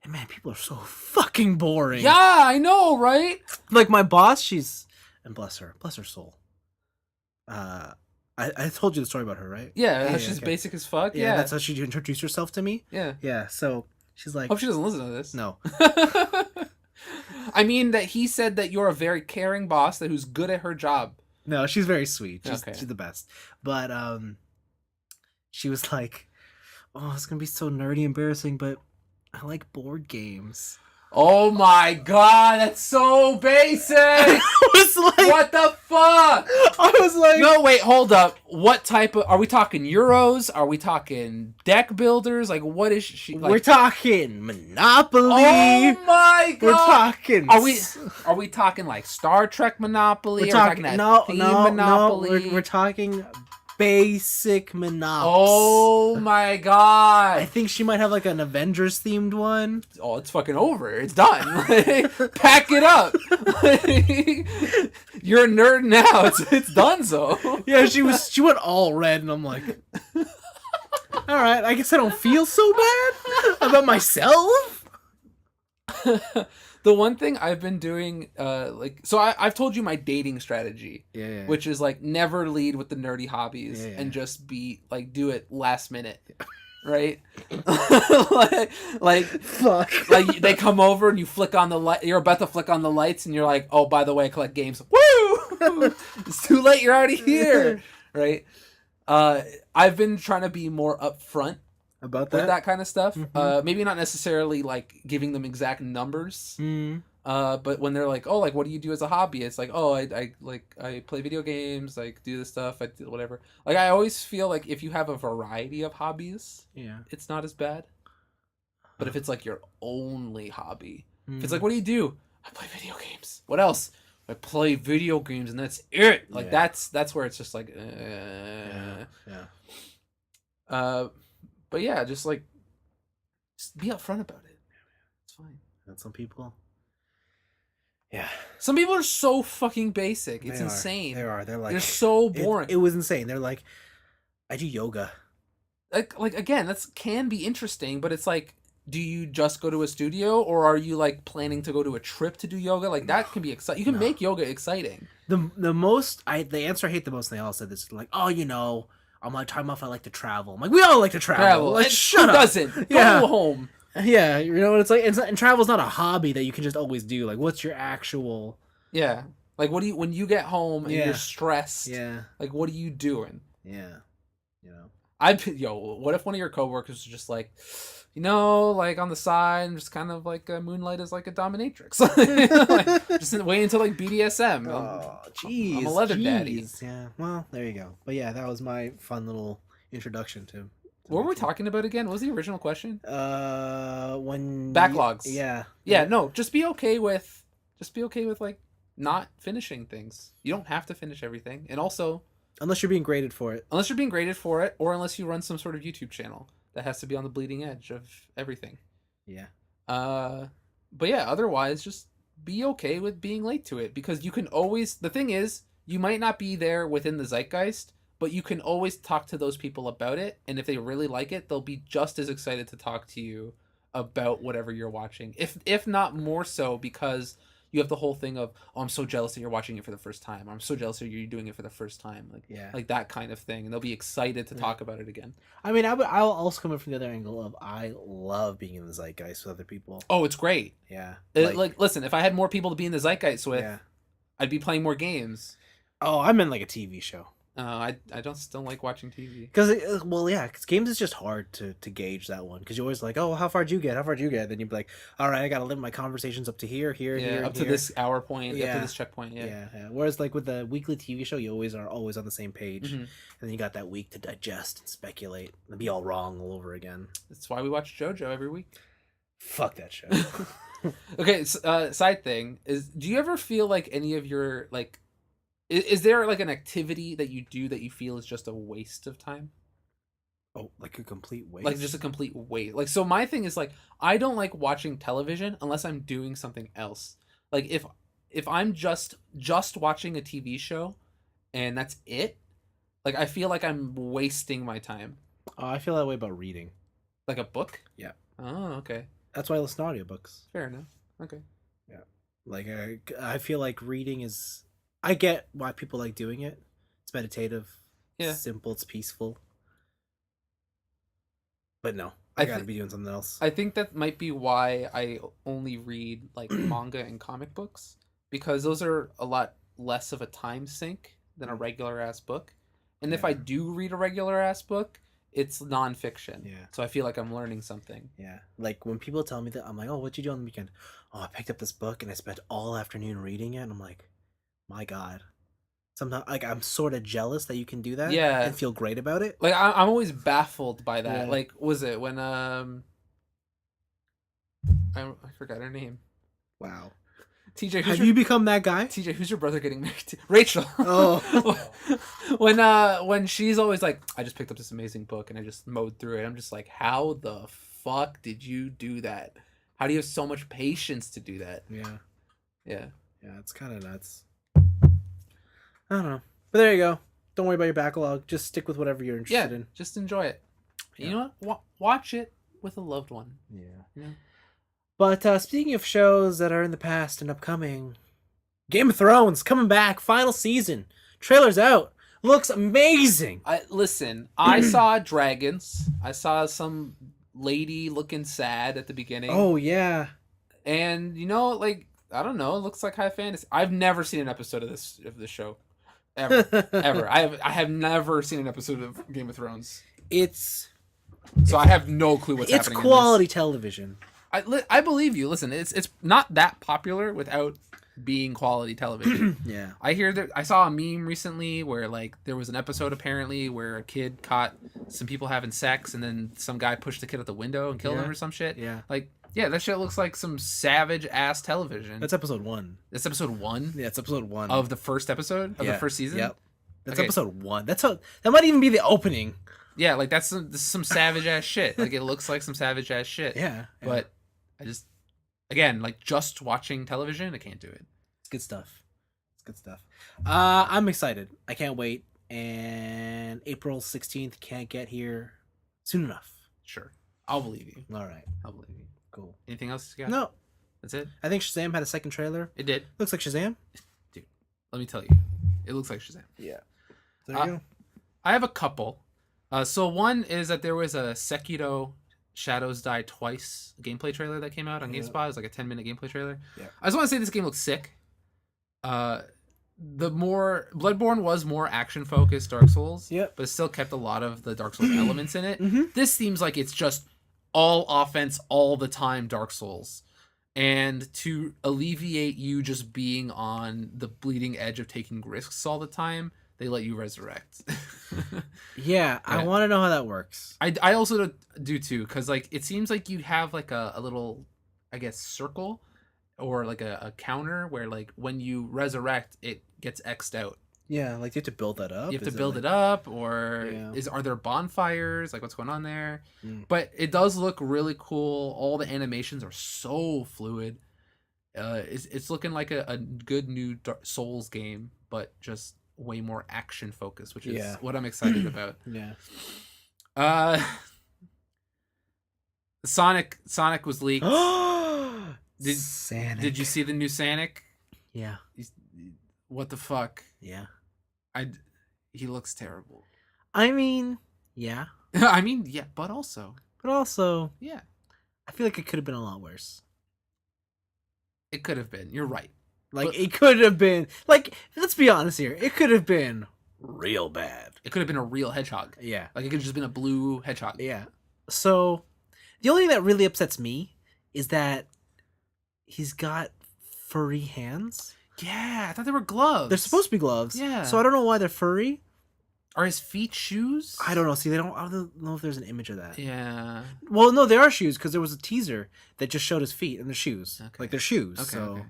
[SPEAKER 1] And man, people are so fucking boring.
[SPEAKER 2] Yeah, I know, right?
[SPEAKER 1] Like my boss, and bless her soul. I told you the story about her, right?
[SPEAKER 2] Yeah, she's basic as fuck. Yeah,
[SPEAKER 1] that's how she introduced herself to me.
[SPEAKER 2] Yeah.
[SPEAKER 1] So she's like,
[SPEAKER 2] hope she doesn't listen to this.
[SPEAKER 1] No.
[SPEAKER 2] I mean that he said that you're a very caring boss who's good at her job.
[SPEAKER 1] No, she's very sweet. She's the best. But she was like, oh, it's gonna be so nerdy, embarrassing, but I like board games.
[SPEAKER 2] Oh my god, that's so basic!
[SPEAKER 1] I was like,
[SPEAKER 2] what the fuck?
[SPEAKER 1] I was like,
[SPEAKER 2] no, wait, hold up. What type of? Are we talking Euros? Are we talking deck builders? Like, what is she? Like,
[SPEAKER 1] we're talking Monopoly.
[SPEAKER 2] Oh my god,
[SPEAKER 1] we're talking.
[SPEAKER 2] Are we talking like Star Trek Monopoly?
[SPEAKER 1] We're talking
[SPEAKER 2] Monopoly.
[SPEAKER 1] We're talking basic Monopoly.
[SPEAKER 2] Oh my god!
[SPEAKER 1] I think she might have like an Avengers themed one.
[SPEAKER 2] Oh, it's fucking over. It's done. Pack it up. You're a nerd now. It's done. So
[SPEAKER 1] yeah, she went all red, and I'm like, all right. I guess I don't feel so bad about myself.
[SPEAKER 2] The one thing I've been doing, I've told you my dating strategy, which is like never lead with the nerdy hobbies and just do it last minute, right?
[SPEAKER 1] Fuck.
[SPEAKER 2] Like they come over and you flick on the light. You're about to flick on the lights and you're like, oh, by the way, I collect games. Woo! It's too late. You're already here, right? I've been trying to be more upfront
[SPEAKER 1] about
[SPEAKER 2] with that kind of stuff. Maybe not necessarily like giving them exact numbers. But when they're like, oh, like what do you do as a hobby? It's like, oh, I play video games, like do this stuff, I do whatever. Like I always feel like if you have a variety of hobbies, it's not as bad. But if it's like your only hobby, if it's like, what do you do? I play video games. What else? I play video games and that's it. Like that's where it's just like but yeah, just be upfront about it. It's fine.
[SPEAKER 1] And some people,
[SPEAKER 2] some people are so fucking basic. It's insane.
[SPEAKER 1] They are. They're
[SPEAKER 2] so boring.
[SPEAKER 1] It was insane. They're like, I do yoga.
[SPEAKER 2] Like again, that can be interesting, but it's like, do you just go to a studio, or are you like planning to go to a trip to do yoga? Like that can be exciting. You can make yoga exciting. The
[SPEAKER 1] answer I hate the most, and they all said this, like, oh, on my time off, I like to travel. I'm like, we all like to travel. Like, shut up.
[SPEAKER 2] Who doesn't? Go home.
[SPEAKER 1] Yeah, you know what it's like? And travel's not a hobby that you can just always do. Like, what's your actual...
[SPEAKER 2] Yeah. Like, when you get home and you're stressed, like, what are you doing?
[SPEAKER 1] Yeah. You know?
[SPEAKER 2] What if one of your coworkers was just like, like on the side, just kind of like moonlight as like a dominatrix. Like, just wait until like BDSM.
[SPEAKER 1] Oh, jeez.
[SPEAKER 2] I'm a leather daddy.
[SPEAKER 1] Yeah, well, there you go. But yeah, that was my fun little introduction to
[SPEAKER 2] What were we talking about again? What was the original question?
[SPEAKER 1] When
[SPEAKER 2] Backlogs.
[SPEAKER 1] Yeah.
[SPEAKER 2] No, just be okay with like not finishing things. You don't have to finish everything. And also,
[SPEAKER 1] unless you're being graded for it.
[SPEAKER 2] Unless you're being graded for it, or unless you run some sort of YouTube channel that has to be on the bleeding edge of everything.
[SPEAKER 1] Yeah.
[SPEAKER 2] But yeah, otherwise, just be okay with being late to it, because you can always. The thing is, you might not be there within the zeitgeist, but you can always talk to those people about it, and if they really like it, they'll be just as excited to talk to you about whatever you're watching. If not more so, because you have the whole thing of, oh, I'm so jealous that you're watching it for the first time. I'm so jealous that you're doing it for the first time. Like that kind of thing. And they'll be excited to talk about it again.
[SPEAKER 1] I mean, I'll also come in from the other angle of, I love being in the zeitgeist with other people.
[SPEAKER 2] Oh, it's great.
[SPEAKER 1] Yeah.
[SPEAKER 2] Like listen, if I had more people to be in the zeitgeist with, I'd be playing more games.
[SPEAKER 1] Oh, I'm in like a TV show.
[SPEAKER 2] I don't still like watching TV.
[SPEAKER 1] Because games is just hard to gauge that one. Because you're always like, oh, how far you get? Then you'd be like, all right, I got to limit my conversations up to here,
[SPEAKER 2] up to this hour point, up to this checkpoint. Yeah.
[SPEAKER 1] Whereas like with the weekly TV show, you always are on the same page. And then you got that week to digest and speculate and be all wrong all over again.
[SPEAKER 2] That's why we watch JoJo every week.
[SPEAKER 1] Fuck that show.
[SPEAKER 2] Okay, side thing is, do you ever feel like any of your, like, is there like an activity that you do that you feel is just a waste of time?
[SPEAKER 1] Oh, like a complete waste?
[SPEAKER 2] Like just a complete waste. Like, so my thing is, like, I don't like watching television unless I'm doing something else. Like if I'm just watching a TV show and that's it, like I feel like I'm wasting my time.
[SPEAKER 1] I feel that way about reading.
[SPEAKER 2] Like a book?
[SPEAKER 1] Yeah.
[SPEAKER 2] Oh, okay.
[SPEAKER 1] That's why I listen to audiobooks.
[SPEAKER 2] Fair enough. Okay.
[SPEAKER 1] Yeah. Like I feel like reading is, I get why people like doing it. It's meditative.
[SPEAKER 2] Yeah.
[SPEAKER 1] It's simple. It's peaceful. But no, I gotta be doing something else.
[SPEAKER 2] I think that might be why I only read like manga and comic books, because those are a lot less of a time sink than a regular ass book. And if I do read a regular ass book, it's nonfiction.
[SPEAKER 1] Yeah.
[SPEAKER 2] So I feel like I'm learning something.
[SPEAKER 1] Yeah. Like when people tell me that, I'm like, oh, what'd you do on the weekend? Oh, I picked up this book and I spent all afternoon reading it. And I'm like, my God. Sometimes, like, I'm sort of jealous that you can do that.
[SPEAKER 2] Yeah.
[SPEAKER 1] And feel great about it.
[SPEAKER 2] Like I'm always baffled by that.
[SPEAKER 1] Yeah.
[SPEAKER 2] Like, was it when I forgot her name.
[SPEAKER 1] Wow.
[SPEAKER 2] TJ,
[SPEAKER 1] have you become that guy?
[SPEAKER 2] TJ, who's your brother getting married to? Rachel.
[SPEAKER 1] Oh.
[SPEAKER 2] when she's always like, I just picked up this amazing book and I just mowed through it. I'm just like, how the fuck did you do that? How do you have so much patience to do that?
[SPEAKER 1] Yeah.
[SPEAKER 2] Yeah.
[SPEAKER 1] Yeah, it's kind of nuts. I don't know. But there you go. Don't worry about your backlog. Just stick with whatever you're interested in.
[SPEAKER 2] Just enjoy it.
[SPEAKER 1] Yeah.
[SPEAKER 2] You know what? Watch it with a loved one.
[SPEAKER 1] Yeah. But speaking of shows that are in the past and upcoming, Game of Thrones coming back, final season. Trailer's out. Looks amazing.
[SPEAKER 2] I saw dragons. I saw some lady looking sad at the beginning.
[SPEAKER 1] Oh, yeah.
[SPEAKER 2] And, like, I don't know. It looks like high fantasy. I've never seen an episode of this show. Ever. I have never seen an episode of Game of Thrones. So I have no clue what's happening.
[SPEAKER 1] It's quality television.
[SPEAKER 2] I believe you. Listen, it's not that popular without being quality television.
[SPEAKER 1] Yeah.
[SPEAKER 2] I saw a meme recently where like there was an episode apparently where a kid caught some people having sex and then some guy pushed the kid out the window and killed him or some shit.
[SPEAKER 1] Yeah.
[SPEAKER 2] Like, yeah, that shit looks like some savage ass television.
[SPEAKER 1] That's episode 1.
[SPEAKER 2] That's episode 1?
[SPEAKER 1] Yeah, it's episode 1.
[SPEAKER 2] Of the first episode? Of the first season?
[SPEAKER 1] Yep. That's episode 1. That might even be the opening.
[SPEAKER 2] Yeah, like this is some savage ass shit. Like it looks like some savage ass shit.
[SPEAKER 1] Yeah.
[SPEAKER 2] But I just, again, like just watching television, I can't do it.
[SPEAKER 1] It's good stuff. I'm excited. I can't wait. And April 16th can't get here soon enough.
[SPEAKER 2] Sure. I'll believe you.
[SPEAKER 1] All right.
[SPEAKER 2] I'll believe you.
[SPEAKER 1] Cool.
[SPEAKER 2] Anything else you got?
[SPEAKER 1] No.
[SPEAKER 2] That's it?
[SPEAKER 1] I think Shazam had a second trailer.
[SPEAKER 2] It did.
[SPEAKER 1] Looks like Shazam.
[SPEAKER 2] Dude, let me tell you. It looks like Shazam.
[SPEAKER 1] Yeah. There you go.
[SPEAKER 2] I have a couple. So one is that there was a Sekiro Shadows Die Twice gameplay trailer that came out on GameSpot. It was like a 10-minute gameplay trailer.
[SPEAKER 1] Yeah.
[SPEAKER 2] I just want to say this game looks sick. Bloodborne was more action focused Dark Souls.
[SPEAKER 1] Yep.
[SPEAKER 2] But it still kept a lot of the Dark Souls elements in it.
[SPEAKER 1] Mm-hmm.
[SPEAKER 2] This seems like it's just all offense all the time Dark Souls. And to alleviate you just being on the bleeding edge of taking risks all the time, they let you resurrect.
[SPEAKER 1] Yeah, I want to know how that works.
[SPEAKER 2] I also do too, because like it seems like you have like a little, I guess, circle or like a counter where like when you resurrect it gets X'd out.
[SPEAKER 1] Yeah, like you have to build that up.
[SPEAKER 2] You have to
[SPEAKER 1] Is
[SPEAKER 2] build
[SPEAKER 1] like...
[SPEAKER 2] it up, or
[SPEAKER 1] Yeah.
[SPEAKER 2] are there bonfires? Like what's going on there?
[SPEAKER 1] Mm.
[SPEAKER 2] But it does look really cool. All the animations are so fluid. It's looking like a good new Souls game, but just way more action focused, which is what I'm excited about.
[SPEAKER 1] Yeah.
[SPEAKER 2] Sonic was leaked.
[SPEAKER 1] Sonic.
[SPEAKER 2] Did you see the new Sonic?
[SPEAKER 1] Yeah.
[SPEAKER 2] What the fuck?
[SPEAKER 1] Yeah.
[SPEAKER 2] He looks terrible.
[SPEAKER 1] I mean, yeah.
[SPEAKER 2] I mean, yeah, but also,
[SPEAKER 1] yeah. I feel like it could have been a lot worse.
[SPEAKER 2] It could have been. You're right.
[SPEAKER 1] Like, it could have been... Like, let's be honest here. It could have been real bad.
[SPEAKER 2] It could have been a real hedgehog.
[SPEAKER 1] Yeah.
[SPEAKER 2] Like, it could have just been a blue hedgehog.
[SPEAKER 1] Yeah. So, the only thing that really upsets me is that he's got furry hands.
[SPEAKER 2] Yeah, I thought they were gloves.
[SPEAKER 1] They're supposed to be gloves.
[SPEAKER 2] Yeah.
[SPEAKER 1] So I don't know why they're furry.
[SPEAKER 2] Are his feet shoes?
[SPEAKER 1] I don't know. See, I don't know if there's an image of that.
[SPEAKER 2] Yeah.
[SPEAKER 1] Well, no, they are shoes because there was a teaser that just showed his feet and they're shoes.
[SPEAKER 2] Okay.
[SPEAKER 1] Like they're shoes.
[SPEAKER 2] Okay.
[SPEAKER 1] So,
[SPEAKER 2] okay.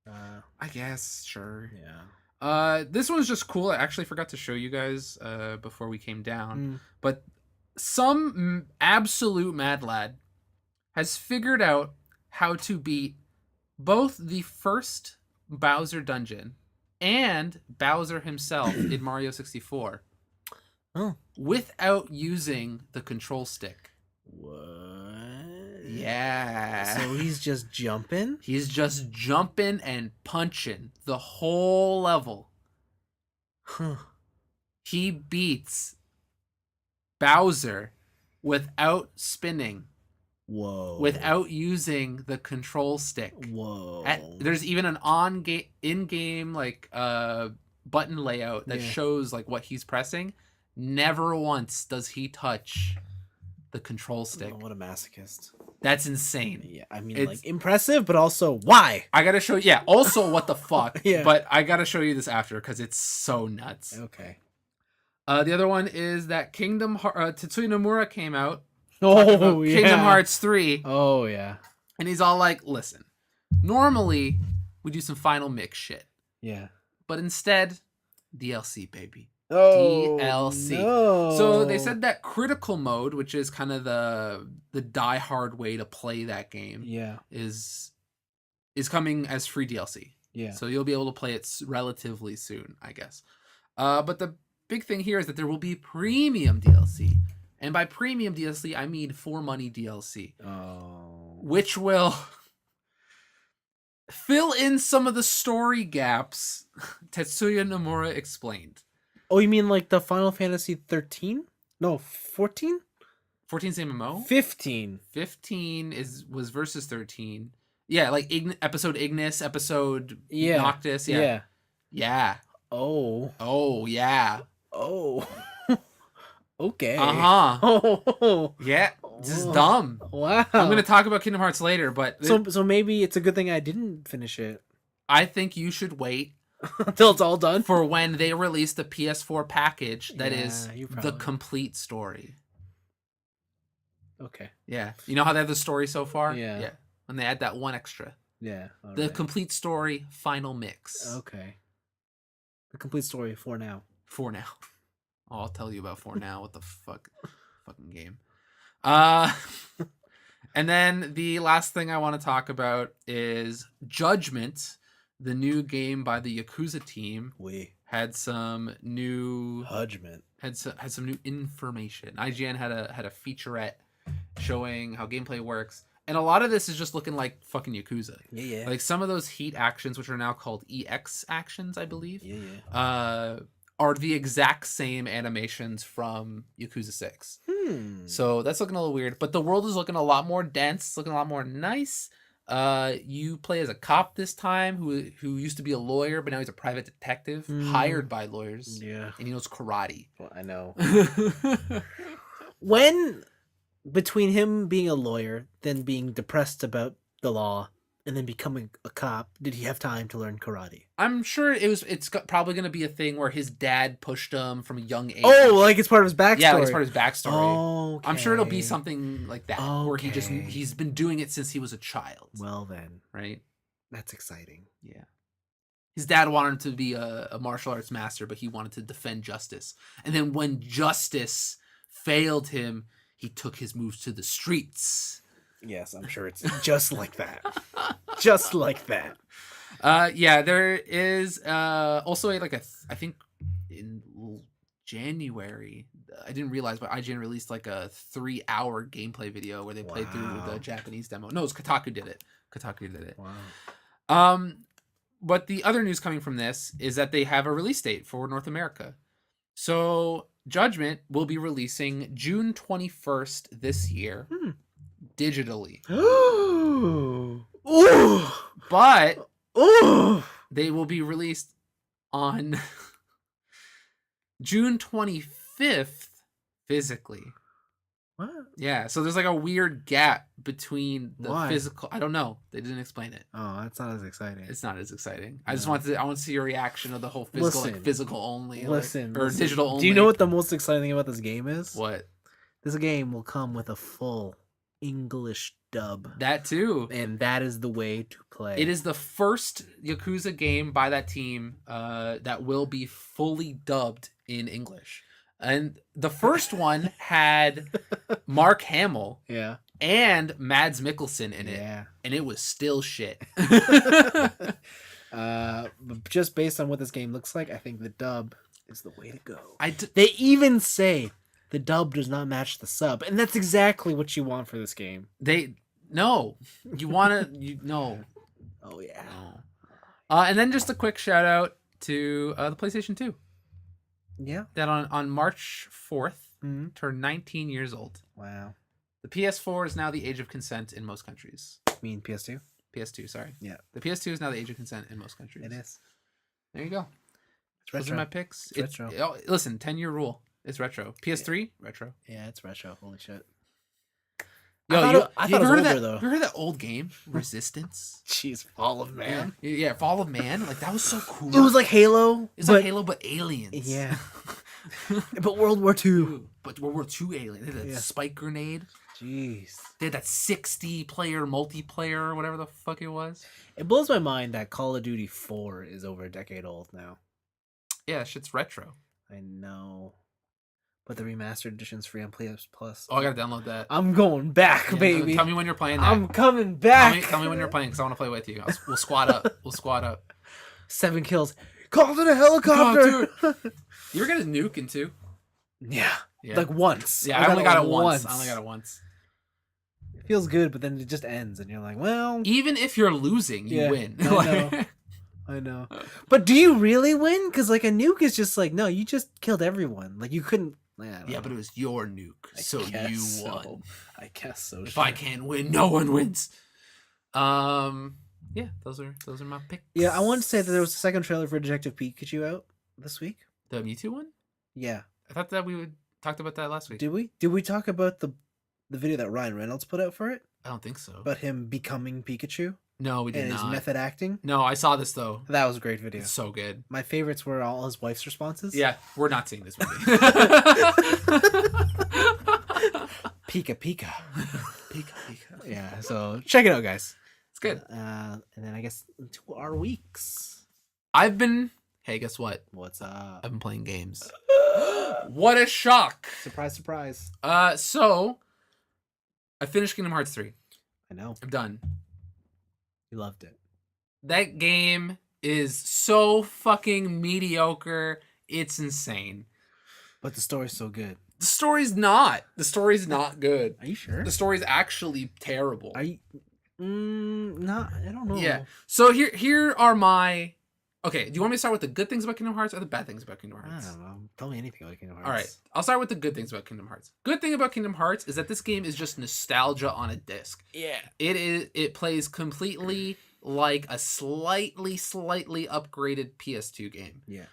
[SPEAKER 2] Right. I guess, sure.
[SPEAKER 1] Yeah.
[SPEAKER 2] This one's just cool. I actually forgot to show you guys before we came down. But some absolute mad lad has figured out how to beat both the first Bowser dungeon and Bowser himself in Mario 64 without using the control stick.
[SPEAKER 1] What?
[SPEAKER 2] Yeah.
[SPEAKER 1] So he's just jumping?
[SPEAKER 2] He's just jumping and punching the whole level.
[SPEAKER 1] Huh.
[SPEAKER 2] He beats Bowser without spinning.
[SPEAKER 1] Whoa.
[SPEAKER 2] Without using the control stick.
[SPEAKER 1] Whoa.
[SPEAKER 2] There's even an in-game like button layout that shows like what he's pressing. Never once does he touch the control stick.
[SPEAKER 1] Oh, what a masochist.
[SPEAKER 2] That's insane.
[SPEAKER 1] Yeah, I mean, like, impressive, but also, why?
[SPEAKER 2] I gotta show you. Yeah, also, what the fuck?
[SPEAKER 1] Yeah.
[SPEAKER 2] But I gotta show you this after, because it's so nuts.
[SPEAKER 1] Okay.
[SPEAKER 2] The other one is that Tetsuya Nomura came out.
[SPEAKER 1] Oh, yeah.
[SPEAKER 2] Kingdom Hearts 3.
[SPEAKER 1] Oh, yeah.
[SPEAKER 2] And he's all like, listen, normally we do some final mix shit.
[SPEAKER 1] Yeah.
[SPEAKER 2] But instead, DLC, baby.
[SPEAKER 1] Oh,
[SPEAKER 2] DLC.
[SPEAKER 1] No.
[SPEAKER 2] So they said that critical mode, which is kind of the die-hard way to play that game, is coming as free DLC.
[SPEAKER 1] Yeah.
[SPEAKER 2] So you'll be able to play it relatively soon, I guess. But the big thing here is that there will be premium DLC. And by premium DLC, I mean for money DLC.
[SPEAKER 1] Oh.
[SPEAKER 2] Which will fill in some of the story gaps Tetsuya Nomura explained.
[SPEAKER 1] Oh, you mean like the Final Fantasy 13? No, 14?
[SPEAKER 2] 14's MMO?
[SPEAKER 1] 15.
[SPEAKER 2] 15 was versus 13. Yeah, like episode Ignis, episode
[SPEAKER 1] Yeah.
[SPEAKER 2] Noctis. Yeah. Yeah.
[SPEAKER 1] Oh.
[SPEAKER 2] Oh, yeah.
[SPEAKER 1] Oh. Okay.
[SPEAKER 2] Uh-huh.
[SPEAKER 1] Oh.
[SPEAKER 2] Yeah. This is dumb.
[SPEAKER 1] Wow.
[SPEAKER 2] I'm going to talk about Kingdom Hearts later, but...
[SPEAKER 1] So maybe it's a good thing I didn't finish it.
[SPEAKER 2] I think you should wait
[SPEAKER 1] until it's all done
[SPEAKER 2] for when they release the PS4 package that is the
[SPEAKER 1] probably.
[SPEAKER 2] complete story.
[SPEAKER 1] Okay.
[SPEAKER 2] Yeah. You know how they have the story so far?
[SPEAKER 1] Yeah.
[SPEAKER 2] Yeah. When they add that one extra.
[SPEAKER 1] Yeah.
[SPEAKER 2] The complete story final mix.
[SPEAKER 1] Okay. The complete story for now.
[SPEAKER 2] For now. Oh, I'll tell you about For Now. What the fuck? Fucking game. And then the last thing I want to talk about is Judgment, the new game by the Yakuza team. Had some new
[SPEAKER 1] Judgment.
[SPEAKER 2] Had some new information. IGN had a featurette showing how gameplay works. And a lot of this is just looking like fucking Yakuza.
[SPEAKER 1] Yeah.
[SPEAKER 2] Like some of those heat actions, which are now called EX actions, I believe.
[SPEAKER 1] Yeah.
[SPEAKER 2] Are the exact same animations from Yakuza 6. So that's looking a little weird. But the world is looking a lot more dense, looking a lot more nice. You play as a cop this time who used to be a lawyer, but now he's a private detective hired by lawyers.
[SPEAKER 1] Yeah.
[SPEAKER 2] And he knows karate.
[SPEAKER 1] Well, I know. When, between him being a lawyer, then being depressed about the law, and then becoming a cop, did he have time to learn karate?
[SPEAKER 2] I'm sure probably going to be a thing where his dad pushed him from a young age.
[SPEAKER 1] Oh, like it's part of his backstory.
[SPEAKER 2] Yeah, like it's part of his backstory.
[SPEAKER 1] Okay.
[SPEAKER 2] I'm sure it'll be something like that, where
[SPEAKER 1] Okay.
[SPEAKER 2] he's been doing it since he was a child.
[SPEAKER 1] Well then,
[SPEAKER 2] right?
[SPEAKER 1] that's exciting.
[SPEAKER 2] Yeah. His dad wanted him to be a martial arts master, but he wanted to defend justice. And then when justice failed him, he took his moves to the streets.
[SPEAKER 1] Yes, I'm sure it's just like that. Just like that.
[SPEAKER 2] Yeah, there is also I think in January, I didn't realize, but IGN released like a 3-hour gameplay video where they played through the Japanese demo. No, it was Kotaku did it.
[SPEAKER 1] Wow.
[SPEAKER 2] But the other news coming from this is that they have a release date for North America. So Judgment will be releasing June 21st this year, digitally.
[SPEAKER 1] Ooh.
[SPEAKER 2] But
[SPEAKER 1] Ooh.
[SPEAKER 2] they will be released on June 25th physically.
[SPEAKER 1] What?
[SPEAKER 2] Yeah, so there's like a weird gap between the
[SPEAKER 1] Why?
[SPEAKER 2] physical. I don't know. They didn't explain it.
[SPEAKER 1] Oh, that's not as exciting.
[SPEAKER 2] It's not as exciting.
[SPEAKER 1] No.
[SPEAKER 2] I want to see your reaction of the whole physical, like physical only, or digital only.
[SPEAKER 1] Do you know what the most exciting thing about this game is?
[SPEAKER 2] What?
[SPEAKER 1] This game will come with a full English dub.
[SPEAKER 2] That too.
[SPEAKER 1] And that is the way to play.
[SPEAKER 2] It is the first Yakuza game by that team that will be fully dubbed in English. And the first one had Mark Hamill and Mads Mikkelsen in it.
[SPEAKER 1] Yeah.
[SPEAKER 2] And it was still shit.
[SPEAKER 1] But just based on what this game looks like, I think the dub is the way to go.
[SPEAKER 2] They
[SPEAKER 1] even say the dub does not match the sub, and that's exactly what you want for this game.
[SPEAKER 2] No. You want to... No.
[SPEAKER 1] Oh, yeah.
[SPEAKER 2] No. And then just a quick shout out to the PlayStation 2.
[SPEAKER 1] Yeah.
[SPEAKER 2] That on March 4th turned 19 years old.
[SPEAKER 1] Wow.
[SPEAKER 2] The PS4 is now the age of consent in most countries.
[SPEAKER 1] You mean PS2?
[SPEAKER 2] PS2, sorry.
[SPEAKER 1] Yeah.
[SPEAKER 2] The PS2 is now the age of consent in most countries.
[SPEAKER 1] It is.
[SPEAKER 2] There you go.
[SPEAKER 1] It's retro.
[SPEAKER 2] Those are my picks.
[SPEAKER 1] It's retro.
[SPEAKER 2] Listen, 10-year rule. It's retro. PS3, retro.
[SPEAKER 1] Yeah, it's retro. Holy shit.
[SPEAKER 2] Yo,
[SPEAKER 1] I thought it was older, though.
[SPEAKER 2] You heard that old game, Resistance?
[SPEAKER 1] Jeez, Fall of Man.
[SPEAKER 2] Yeah, Fall of Man. Like, that was so cool.
[SPEAKER 1] It was like Halo.
[SPEAKER 2] It's like Halo, but aliens.
[SPEAKER 1] Yeah. But World War II.
[SPEAKER 2] But World War II aliens. They had that spike grenade.
[SPEAKER 1] Jeez.
[SPEAKER 2] They had that 60-player multiplayer or whatever the fuck it was.
[SPEAKER 1] It blows my mind that Call of Duty 4 is over a decade old now.
[SPEAKER 2] Yeah, shit's retro.
[SPEAKER 1] I know. But the remastered edition's free on PS Plus.
[SPEAKER 2] Oh, I gotta download that.
[SPEAKER 1] I'm going back, baby.
[SPEAKER 2] Tell me when you're playing that.
[SPEAKER 1] I'm coming back.
[SPEAKER 2] Tell me when you're playing, because I want to play with you. We'll squad up.
[SPEAKER 1] 7 kills. Called it a helicopter.
[SPEAKER 2] Oh, dude. You ever get a nuke in 2?
[SPEAKER 1] Yeah. Like once.
[SPEAKER 2] Yeah, I only got it once.
[SPEAKER 1] It feels good, but then it just ends, and you're like, well...
[SPEAKER 2] Even if you're losing, you win.
[SPEAKER 1] I know. But do you really win? Because, like, a nuke is just like, no, you just killed everyone. Like, you couldn't...
[SPEAKER 2] Yeah, but it was your nuke, so you won.
[SPEAKER 1] I guess so.
[SPEAKER 2] If I can't win, no one wins. Yeah, those are my picks.
[SPEAKER 1] Yeah, I want to say that there was a second trailer for Detective Pikachu out this week.
[SPEAKER 2] The Mewtwo one?
[SPEAKER 1] Yeah.
[SPEAKER 2] I thought that we talked about that last week.
[SPEAKER 1] Did we? Did we talk about the video that Ryan Reynolds put out for it?
[SPEAKER 2] I don't think so.
[SPEAKER 1] About him becoming Pikachu?
[SPEAKER 2] No, we did
[SPEAKER 1] not. And his method acting?
[SPEAKER 2] No, I saw this, though.
[SPEAKER 1] That was a great video.
[SPEAKER 2] It's so good.
[SPEAKER 1] My favorites were all his wife's responses.
[SPEAKER 2] Yeah, we're not seeing this movie.
[SPEAKER 1] Pika Pika.
[SPEAKER 2] Pika Pika.
[SPEAKER 1] Yeah, so check it out, guys.
[SPEAKER 2] It's good.
[SPEAKER 1] And then I guess into our weeks.
[SPEAKER 2] Hey, guess what?
[SPEAKER 1] What's up?
[SPEAKER 2] I've been playing games. What a shock.
[SPEAKER 1] Surprise, surprise.
[SPEAKER 2] So I finished Kingdom Hearts 3.
[SPEAKER 1] I know.
[SPEAKER 2] I'm done.
[SPEAKER 1] You loved it.
[SPEAKER 2] That game is so fucking mediocre. It's insane.
[SPEAKER 1] But the story's so good.
[SPEAKER 2] The story's not. The story's not good.
[SPEAKER 1] Are you sure?
[SPEAKER 2] The story's actually terrible.
[SPEAKER 1] Are you... not. I don't know.
[SPEAKER 2] Yeah. So here are my... Okay, do you want me to start with the good things about Kingdom Hearts or the bad things about Kingdom Hearts?
[SPEAKER 1] I don't know. Tell me anything about Kingdom Hearts.
[SPEAKER 2] All right. I'll start with the good things about Kingdom Hearts. Good thing about Kingdom Hearts is that this game is just nostalgia on a disc.
[SPEAKER 1] Yeah.
[SPEAKER 2] It plays completely like a slightly upgraded PS2 game.
[SPEAKER 1] Yeah.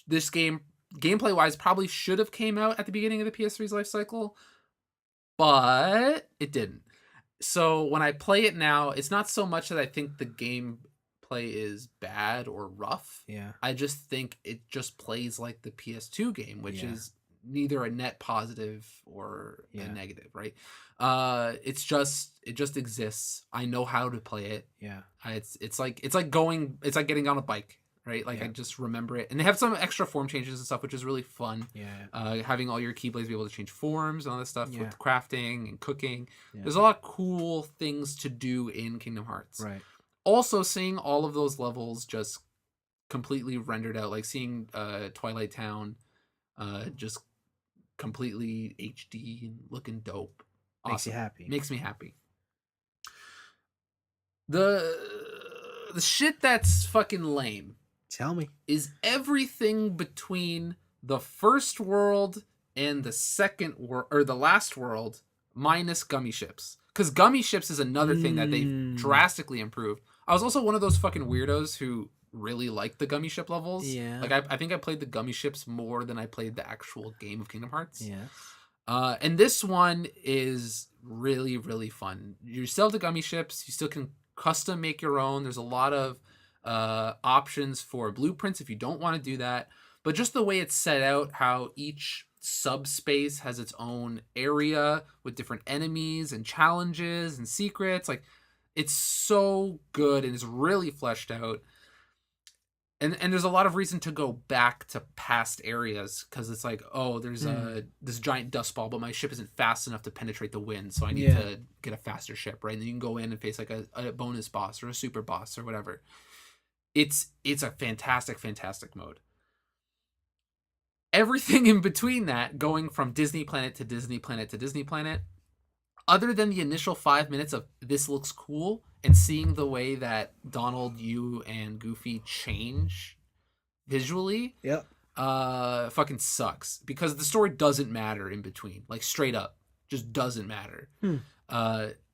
[SPEAKER 2] This game gameplay wise probably should have came out at the beginning of the PS3's life cycle, but it didn't. So when I play it now, it's not so much that I think the gameplay is bad or rough.
[SPEAKER 1] Yeah.
[SPEAKER 2] I just think it just plays like the PS2 game, which
[SPEAKER 1] Yeah.
[SPEAKER 2] is neither a net positive or a
[SPEAKER 1] Yeah.
[SPEAKER 2] negative, right? It just exists. I know how to play it.
[SPEAKER 1] Yeah.
[SPEAKER 2] It's like getting on a bike, right? Like
[SPEAKER 1] Yeah.
[SPEAKER 2] I just remember it, and they have some extra form changes and stuff, which is really fun.
[SPEAKER 1] Yeah.
[SPEAKER 2] Having all your keyblades be able to change forms and all this stuff
[SPEAKER 1] Yeah.
[SPEAKER 2] with crafting and cooking.
[SPEAKER 1] Yeah.
[SPEAKER 2] There's a lot of cool things to do in Kingdom Hearts.
[SPEAKER 1] Right.
[SPEAKER 2] Also, seeing all of those levels just completely rendered out, like seeing Twilight Town, just completely HD and looking dope. Awesome.
[SPEAKER 1] Makes you happy.
[SPEAKER 2] Makes me happy. The shit that's fucking lame.
[SPEAKER 1] Tell me.
[SPEAKER 2] Is everything between the first world and the second world or the last world minus gummy ships. Because gummy ships is another thing that they've drastically improved. I was also one of those fucking weirdos who really liked the gummy ship levels.
[SPEAKER 1] Yeah.
[SPEAKER 2] Like I think I played the gummy ships more than I played the actual game of Kingdom Hearts.
[SPEAKER 1] Yeah.
[SPEAKER 2] And this one is really, really fun. You still have the gummy ships. You still can custom make your own. There's a lot of options for blueprints if you don't want to do that. But just the way it's set out, how each subspace has its own area with different enemies and challenges and secrets. Like, it's so good and it's really fleshed out. And there's a lot of reason to go back to past areas because it's like, oh, there's this giant dust ball, but my ship isn't fast enough to penetrate the wind, so I need to get a faster ship, right? And then you can go in and face like a bonus boss or a super boss or whatever. It's a fantastic, fantastic mode. Everything in between that, going from Disney Planet to Disney Planet to Disney Planet, other than the initial 5 minutes of this looks cool and seeing the way that Donald, you, and Goofy change visually, fucking sucks because the story doesn't matter in between. Like, straight up, just doesn't matter.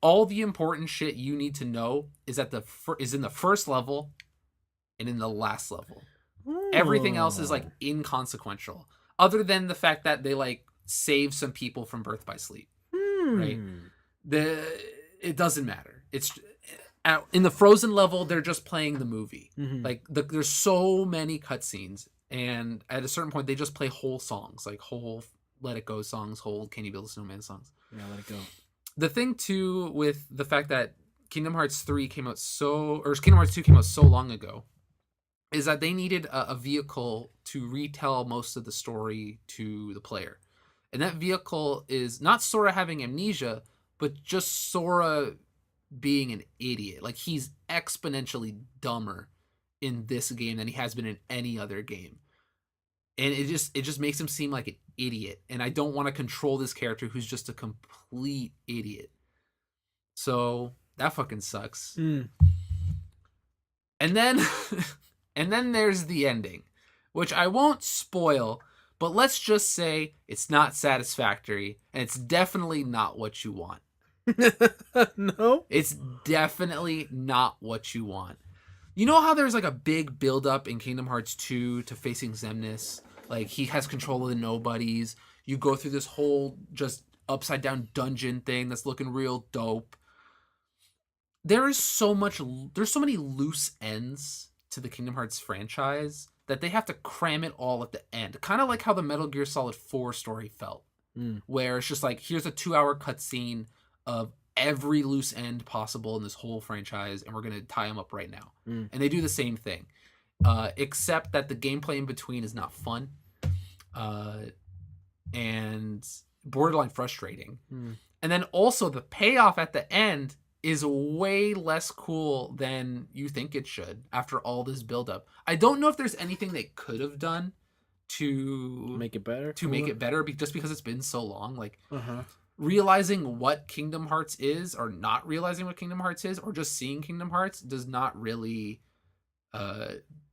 [SPEAKER 2] All the important shit you need to know is is in the first level and in the last level. Everything else is like inconsequential, other than the fact that they like save some people from birth by sleep. Right? It doesn't matter. It's in the Frozen level, they're just playing the movie. Like there's so many cutscenes, and at a certain point, they just play whole songs, like whole Let It Go songs, whole Can You Build a Snowman songs.
[SPEAKER 1] Yeah, let it go.
[SPEAKER 2] The thing too with the fact that Kingdom Hearts 3 came out Kingdom Hearts 2 came out so long ago, is that they needed a vehicle to retell most of the story to the player. And that vehicle is not Sora having amnesia, but just Sora being an idiot. Like, he's exponentially dumber in this game than he has been in any other game. And it just makes him seem like an idiot. And I don't want to control this character who's just a complete idiot. So that fucking sucks. And then and then there's the ending, which I won't spoil, but let's just say it's not satisfactory, and it's definitely not what you want.
[SPEAKER 1] No?
[SPEAKER 2] It's definitely not what you want. You know how there's like a big build-up in Kingdom Hearts 2 to facing Xemnas? Like, he has control of the nobodies. You go through this whole just upside-down dungeon thing that's looking real dope. There's so many loose ends to the Kingdom Hearts franchise that they have to cram it all at the end. Kind of like how the Metal Gear Solid 4 story felt. Where it's just like, here's a 2-hour cutscene of every loose end possible in this whole franchise, and we're going to tie them up right now. And they do the same thing. Except that the gameplay in between is not fun. And borderline frustrating. And then also the payoff at the end is way less cool than you think it should after all this buildup. I don't know if there's anything they could have done to
[SPEAKER 1] make it better.
[SPEAKER 2] Just because it's been so long. Like, realizing what Kingdom Hearts is, or not realizing what Kingdom Hearts is, or just seeing Kingdom Hearts does not really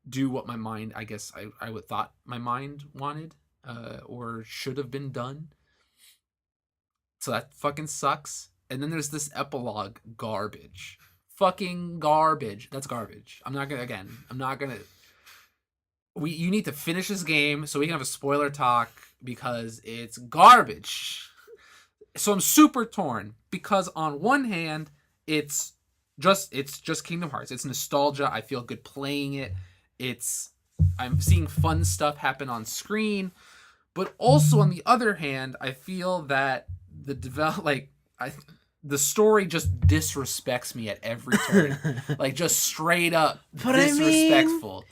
[SPEAKER 2] do what my mind, I guess I would thought my mind wanted or should have been done. So that fucking sucks. And then there's this epilogue garbage. Fucking garbage. That's garbage. You need to finish this game so we can have a spoiler talk, because it's garbage. So I'm super torn because on one hand, it's just Kingdom Hearts. It's nostalgia. I feel good playing it. It's I'm seeing fun stuff happen on screen, but also on the other hand, I feel that the story just disrespects me at every turn. Like just straight up
[SPEAKER 1] But
[SPEAKER 2] disrespectful.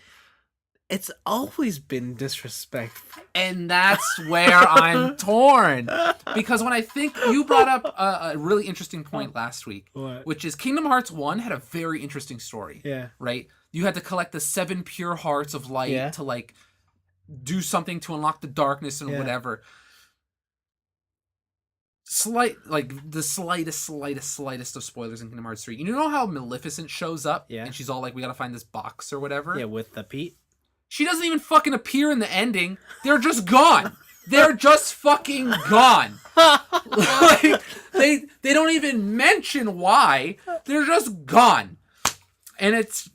[SPEAKER 1] It's always been disrespectful.
[SPEAKER 2] And that's where I'm torn. Because when I think you brought up a really interesting point last week,
[SPEAKER 1] What?
[SPEAKER 2] which is Kingdom Hearts 1 had a very interesting story.
[SPEAKER 1] Yeah.
[SPEAKER 2] Right? You had to collect the 7 pure hearts of light to like do something to unlock the darkness and whatever. The slightest of spoilers in Kingdom Hearts 3. You know how Maleficent shows up?
[SPEAKER 1] Yeah.
[SPEAKER 2] And she's all like, we gotta find this box or whatever?
[SPEAKER 1] Yeah, with the Pete.
[SPEAKER 2] She doesn't even fucking appear in the ending. They're just gone. They're just fucking gone. Like, they don't even mention why. They're just gone. And it's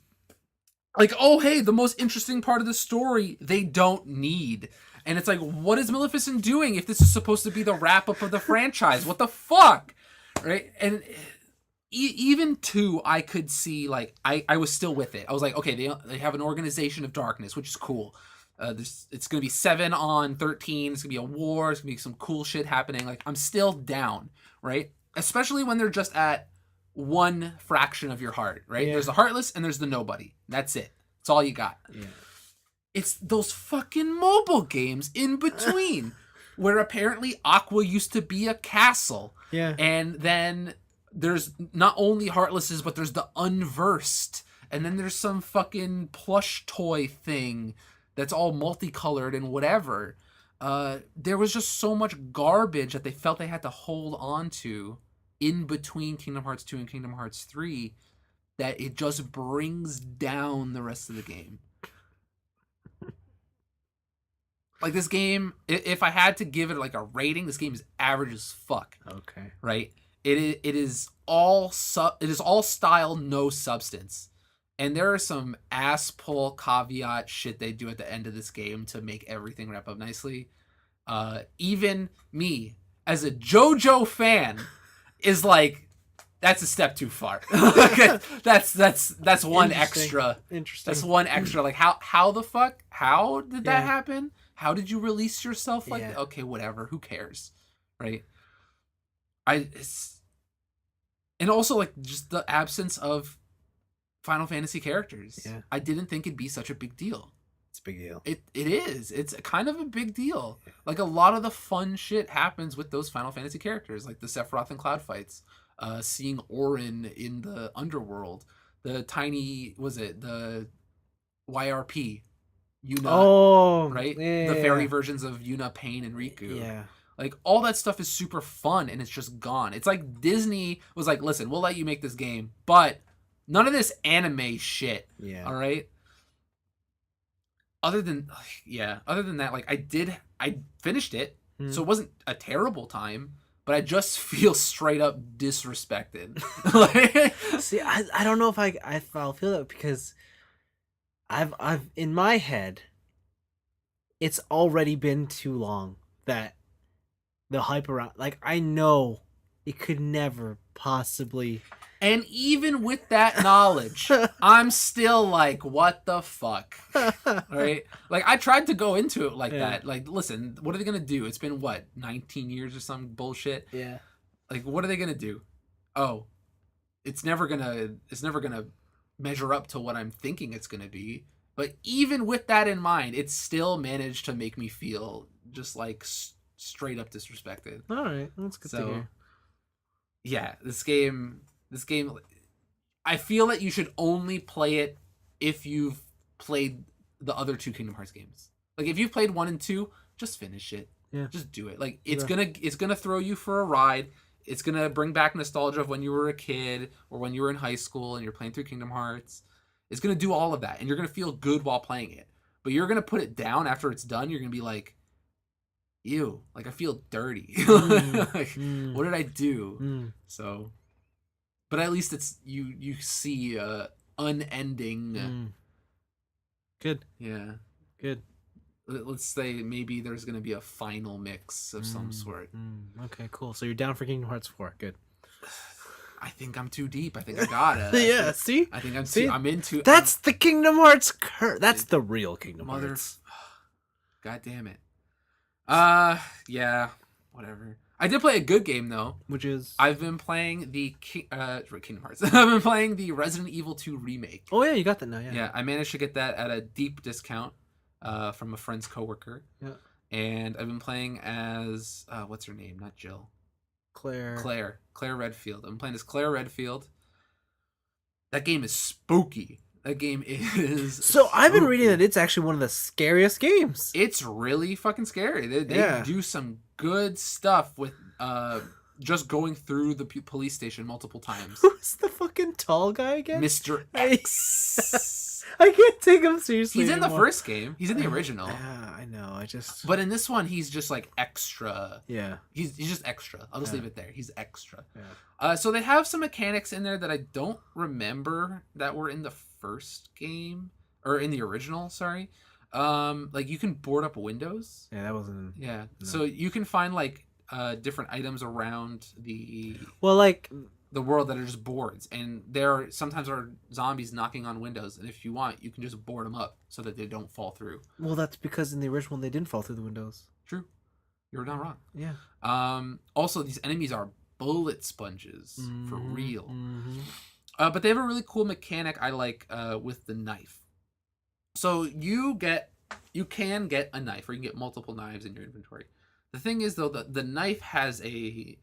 [SPEAKER 2] like, oh, hey, the most interesting part of the story, they don't need. And it's like, what is Maleficent doing if this is supposed to be the wrap-up of the franchise? What the fuck? Right? And even 2, I could see, like, I was still with it. I was like, okay, they have an organization of darkness, which is cool. It's going to be 7 on 13. It's going to be a war. It's going to be some cool shit happening. Like, I'm still down, right? Especially when they're just at one fraction of your heart, right?
[SPEAKER 1] Yeah.
[SPEAKER 2] There's the heartless and there's the nobody. That's it. That's all you got.
[SPEAKER 1] Yeah.
[SPEAKER 2] It's those fucking mobile games in between where apparently Aqua used to be a castle.
[SPEAKER 1] Yeah.
[SPEAKER 2] And then there's not only Heartlesses, but there's the Unversed. And then there's some fucking plush toy thing that's all multicolored and whatever. There was just so much garbage that they felt they had to hold on to in between Kingdom Hearts 2 and Kingdom Hearts 3 that it just brings down the rest of the game. Like, this game, if I had to give it like a rating, this game is average as fuck.
[SPEAKER 1] Okay.
[SPEAKER 2] Right? It is all style, no substance. And there are some ass pull caveat shit they do at the end of this game to make everything wrap up nicely. Even me, as a JoJo fan, is like, that's a step too far. that's one extra.
[SPEAKER 1] Interesting.
[SPEAKER 2] That's one extra. Like, how the fuck? How did that happen? How did you release yourself like that? Okay, whatever. Who cares? Right? And also, like, just the absence of Final Fantasy characters.
[SPEAKER 1] Yeah.
[SPEAKER 2] I didn't think it'd be such a big deal.
[SPEAKER 1] It's a big deal.
[SPEAKER 2] It is. It's kind of a big deal. Like, a lot of the fun shit happens with those Final Fantasy characters, like the Sephiroth and Cloud fights, seeing Auron in the underworld, the YRP, Yuna, right? The fairy versions of Yuna, Pain, and Riku.
[SPEAKER 1] Yeah.
[SPEAKER 2] Like, all that stuff is super fun, and it's just gone. It's like Disney was like, listen, we'll let you make this game, but none of this anime shit.
[SPEAKER 1] Yeah.
[SPEAKER 2] All right? Other than that, like, I finished it, so it wasn't a terrible time, but I just feel straight up disrespected. Like,
[SPEAKER 1] see, I don't know if I'll feel that because I've in my head, it's already been too long that the hype around, like, I know it could never possibly.
[SPEAKER 2] And even with that knowledge, I'm still like, what the fuck? Right? Like, I tried to go into it like that. Like, listen, what are they going to do? It's been, 19 years or some bullshit?
[SPEAKER 1] Yeah.
[SPEAKER 2] Like, what are they going to do? Oh, it's never going to measure up to what I'm thinking it's going to be. But even with that in mind, it still managed to make me feel just, like, straight up disrespected.
[SPEAKER 1] All right. That's good to hear.
[SPEAKER 2] Yeah, this game, I feel that you should only play it if you've played the other 2 Kingdom Hearts games. Like, if you've played 1 and 2, just finish it.
[SPEAKER 1] Yeah.
[SPEAKER 2] Just do it. Like, it's gonna throw you for a ride. It's gonna bring back nostalgia of when you were a kid or when you were in high school and you're playing through Kingdom Hearts. It's gonna do all of that, and you're gonna feel good while playing it. But you're gonna put it down after it's done. You're gonna be like, ew, like, I feel dirty. What did I do? So, but at least it's you see unending.
[SPEAKER 1] Good.
[SPEAKER 2] Yeah.
[SPEAKER 1] Good.
[SPEAKER 2] let's say maybe there's going to be a final mix of some sort.
[SPEAKER 1] Okay, cool. So you're down for Kingdom Hearts 4. Good.
[SPEAKER 2] I think I'm too deep. I think I gotta.
[SPEAKER 1] Yeah, see?
[SPEAKER 2] I think I'm
[SPEAKER 1] See?
[SPEAKER 2] too. I'm into.
[SPEAKER 1] That's the Kingdom Hearts curse. That's the real Kingdom
[SPEAKER 2] Mother.
[SPEAKER 1] Hearts.
[SPEAKER 2] God damn it. Yeah. Whatever. I did play a good game though.
[SPEAKER 1] Which is?
[SPEAKER 2] I've been playing the Kingdom Hearts. I've been playing the Resident Evil 2 remake.
[SPEAKER 1] Oh yeah, you got that now. Yeah.
[SPEAKER 2] Yeah, I managed to get that at a deep discount from a friend's coworker.
[SPEAKER 1] Yeah.
[SPEAKER 2] And I've been playing as what's her name? Not Jill. Claire Redfield. I'm playing as Claire Redfield. That game is spooky. That game is
[SPEAKER 1] So I've been
[SPEAKER 2] spooky.
[SPEAKER 1] reading that it's actually one of the scariest games.
[SPEAKER 2] It's really fucking scary. They do some good stuff with just going through the police station multiple times.
[SPEAKER 1] Who's the fucking tall guy again?
[SPEAKER 2] Mr. X.
[SPEAKER 1] I can't take him seriously.
[SPEAKER 2] He's in the
[SPEAKER 1] anymore.
[SPEAKER 2] first game. He's in the original.
[SPEAKER 1] Yeah, I know. I just.
[SPEAKER 2] But in this one, he's just like extra.
[SPEAKER 1] Yeah.
[SPEAKER 2] He's just extra. I'll just leave it there. He's extra.
[SPEAKER 1] Yeah.
[SPEAKER 2] So they have some mechanics in there that I don't remember that were in the first game or in the original. Sorry, like you can board up windows.
[SPEAKER 1] Yeah, that wasn't.
[SPEAKER 2] Yeah.
[SPEAKER 1] No.
[SPEAKER 2] So you can find like different items around the world that are just boards, and there sometimes are zombies knocking on windows, and if you want, you can just board them up so that they don't fall through.
[SPEAKER 1] Well, that's because in the original one they didn't fall through the windows.
[SPEAKER 2] True, you're not wrong.
[SPEAKER 1] Yeah.
[SPEAKER 2] Also, these enemies are bullet sponges for real.
[SPEAKER 1] Mm-hmm.
[SPEAKER 2] But they have a really cool mechanic I like with the knife. So you can get a knife, or you can get multiple knives in your inventory. The thing is though, the knife has a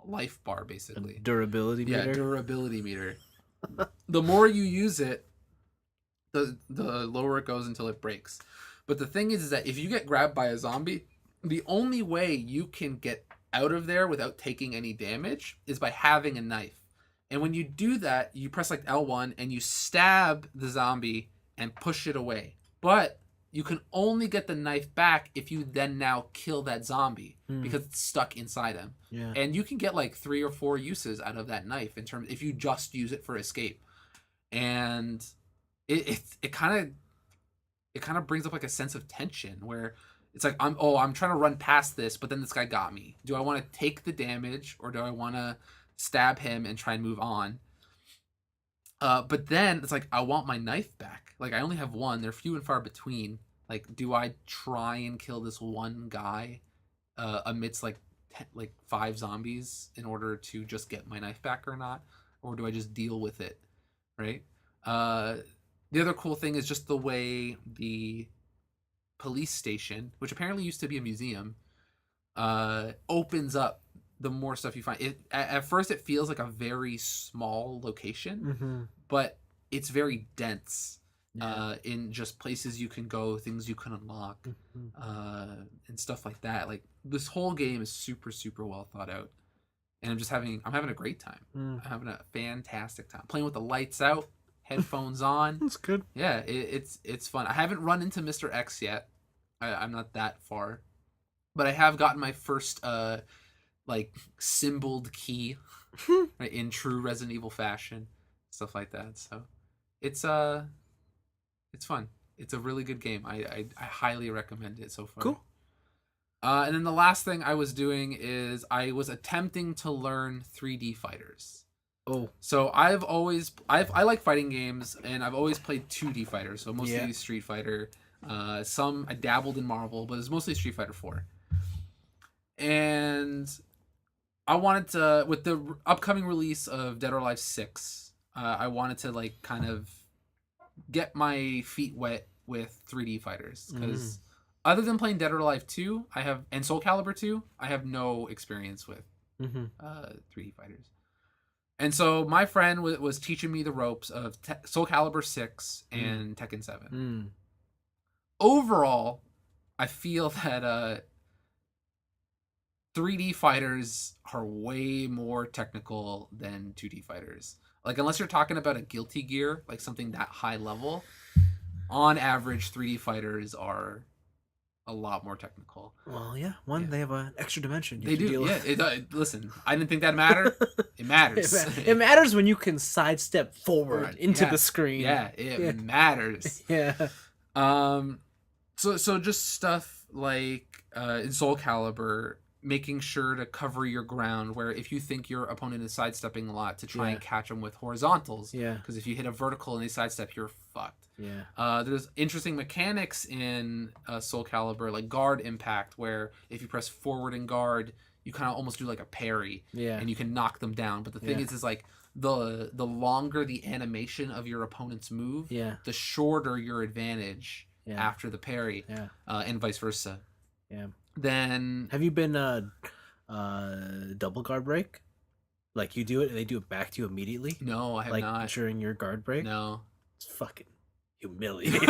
[SPEAKER 2] life bar basically.
[SPEAKER 1] A durability meter.
[SPEAKER 2] Yeah, durability meter. The more you use it, the lower it goes until it breaks. But the thing is that if you get grabbed by a zombie, the only way you can get out of there without taking any damage is by having a knife. And when you do that, you press like L1 and you stab the zombie and push it away. But you can only get the knife back if you then now kill that zombie because it's stuck inside him.
[SPEAKER 1] Yeah.
[SPEAKER 2] And you can get like 3 or 4 uses out of that knife in terms if you just use it for escape. And it kind of brings up like a sense of tension where it's like I'm trying to run past this, but then this guy got me. Do I want to take the damage or do I want to stab him and try and move on? But then it's like I want my knife back. Like I only have one. They're few and far between. Like, do I try and kill this one guy amidst like 5 zombies in order to just get my knife back or not, or do I just deal with it? Right. The other cool thing is just the way the police station, which apparently used to be a museum, opens up the more stuff you find. At first it feels like a very small location, but it's very dense in just places you can go, things you can unlock, and stuff like that. Like this whole game is super, super well thought out, and I'm having a great time. I'm having a fantastic time playing with the lights out, headphones on.
[SPEAKER 1] That's good.
[SPEAKER 2] Yeah, it's fun. I haven't run into Mr. X yet. I'm not that far, but I have gotten my first like symboled key right, in true Resident Evil fashion, stuff like that. So it's fun. It's a really good game. I highly recommend it so far.
[SPEAKER 1] Cool.
[SPEAKER 2] And then the last thing I was doing is I was attempting to learn 3D fighters.
[SPEAKER 1] Oh.
[SPEAKER 2] So I like fighting games, and I've always played 2D fighters. So mostly Street Fighter. Some I dabbled in Marvel, but it's mostly Street Fighter 4. And I wanted to, with the upcoming release of Dead or Alive 6, I wanted to like kind of get my feet wet with 3D fighters because other than playing Dead or Alive 2, and Soul Calibur 2, I have no experience with 3D fighters. And so my friend was teaching me the ropes of Soul Calibur 6 and Tekken 7. Overall, I feel that 3D fighters are way more technical than 2D fighters. Like, unless you're talking about a Guilty Gear, like something that high level, on average, 3D fighters are a lot more technical.
[SPEAKER 1] Well, yeah. They have an extra dimension.
[SPEAKER 2] They do, yeah. Listen, I didn't think that mattered. It matters.
[SPEAKER 1] It matters when you can sidestep forward into the screen.
[SPEAKER 2] Yeah, it matters.
[SPEAKER 1] Yeah.
[SPEAKER 2] So just stuff like in Soul Calibur, making sure to cover your ground. Where if you think your opponent is sidestepping a lot, to try
[SPEAKER 1] Yeah.
[SPEAKER 2] and catch them with horizontals.
[SPEAKER 1] Yeah.
[SPEAKER 2] Because if you hit a vertical and they sidestep, you're fucked.
[SPEAKER 1] Yeah.
[SPEAKER 2] There's interesting mechanics in Soul Calibur, like guard impact, where if you press forward and guard, you kind of almost do like a parry,
[SPEAKER 1] Yeah.
[SPEAKER 2] and you can knock them down. But the thing
[SPEAKER 1] Yeah.
[SPEAKER 2] is like the longer the animation of your opponent's move,
[SPEAKER 1] Yeah.
[SPEAKER 2] the shorter your advantage
[SPEAKER 1] Yeah.
[SPEAKER 2] after the parry,
[SPEAKER 1] Yeah.
[SPEAKER 2] and vice versa.
[SPEAKER 1] Yeah.
[SPEAKER 2] Then
[SPEAKER 1] Have you been double guard break? Like you do it and they do it back to you immediately?
[SPEAKER 2] no, I have
[SPEAKER 1] Like
[SPEAKER 2] not.
[SPEAKER 1] during your guard break?
[SPEAKER 2] No.
[SPEAKER 1] It's fucking humiliating.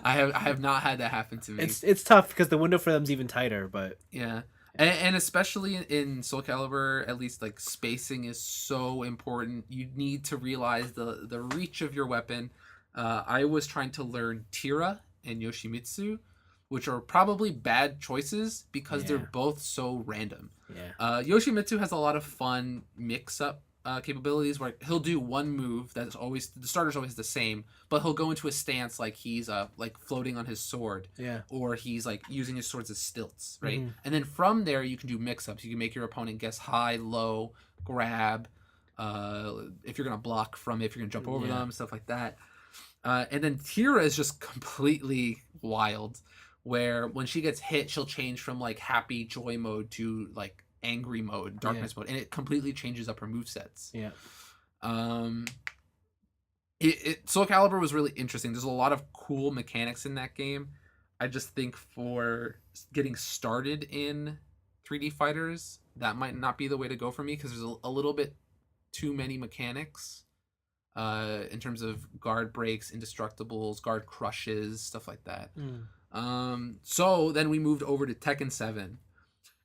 [SPEAKER 2] I have not had that happen to me.
[SPEAKER 1] It's tough because the window for them's even tighter, but
[SPEAKER 2] Yeah. And especially in Soul Calibur, at least like spacing is so important. You need to realize the reach of your weapon. I was trying to learn Tira and Yoshimitsu, which are probably bad choices because they're
[SPEAKER 1] Yeah.
[SPEAKER 2] both so random.
[SPEAKER 1] yeah.
[SPEAKER 2] Yoshimitsu has a lot of fun mix-up capabilities where he'll do one move that's always the starter's always the same, but he'll go into a stance like he's like floating on his sword,
[SPEAKER 1] Yeah.
[SPEAKER 2] or he's like using his swords as stilts, right?
[SPEAKER 1] Mhm.
[SPEAKER 2] And then from there you can do mix-ups. You can make your opponent guess high, low, grab. If you're gonna block from it, if you're gonna jump over
[SPEAKER 1] Yeah.
[SPEAKER 2] them, stuff like that. And then Tira is just completely wild, where when she gets hit, she'll change from like happy joy mode to like angry mode, darkness mode, and it completely changes up her movesets.
[SPEAKER 1] Yeah.
[SPEAKER 2] Um, Soul Calibur was really interesting. There's a lot of cool mechanics in that game. I just think for getting started in 3D fighters, that might not be the way to go for me because there's a little bit too many mechanics. In terms of guard breaks, indestructibles, guard crushes, stuff like that. So then we moved over to Tekken 7.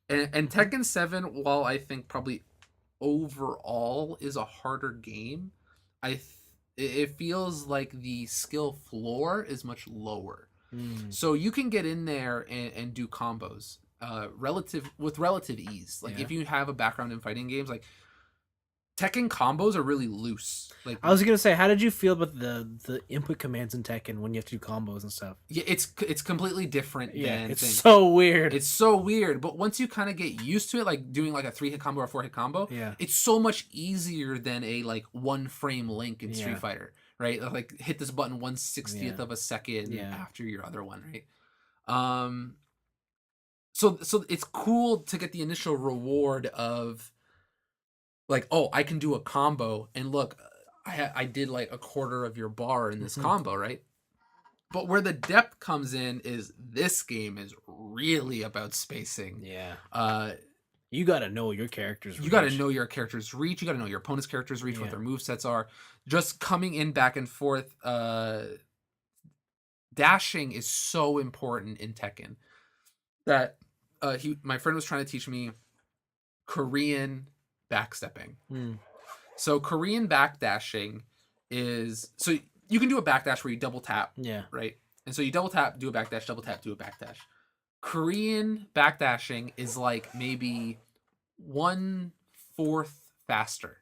[SPEAKER 2] And Tekken 7, while I think probably overall is a harder game, it feels like the skill floor is much lower. So you can get in there and do combos with relative ease. Like
[SPEAKER 1] Yeah.
[SPEAKER 2] if you have a background in fighting games, like Tekken combos are really loose. Like
[SPEAKER 1] I was gonna say, how did you feel about the input commands in Tekken when you have to do combos and stuff?
[SPEAKER 2] yeah, it's completely different
[SPEAKER 1] Yeah,
[SPEAKER 2] than
[SPEAKER 1] it's
[SPEAKER 2] things.
[SPEAKER 1] so weird.
[SPEAKER 2] It's so weird, but once you kind of get used to it, like doing like a 3-hit combo or 4-hit combo,
[SPEAKER 1] Yeah.
[SPEAKER 2] it's so much easier than a like one frame link in Street
[SPEAKER 1] Yeah.
[SPEAKER 2] Fighter, right? Like hit this button 1/60th
[SPEAKER 1] Yeah.
[SPEAKER 2] of a second
[SPEAKER 1] Yeah.
[SPEAKER 2] after your other one, right? So it's cool to get the initial reward of like, oh, I can do a combo, and look, I did like a quarter of your bar in this combo, right? But where the depth comes in is this game is really about spacing.
[SPEAKER 1] Yeah. You gotta know your character's
[SPEAKER 2] You got to
[SPEAKER 1] reach.
[SPEAKER 2] know your character's reach. You got to know your opponent's character's reach, what
[SPEAKER 1] Yeah.
[SPEAKER 2] their movesets are. Just coming in back and forth. Dashing is so important in Tekken that my friend was trying to teach me Korean backstepping. So Korean backdashing is so you can do a backdash where you double tap,
[SPEAKER 1] Yeah.
[SPEAKER 2] right? And so you double tap, do a backdash, double tap, do a backdash. Korean backdashing is like maybe 1/4 faster.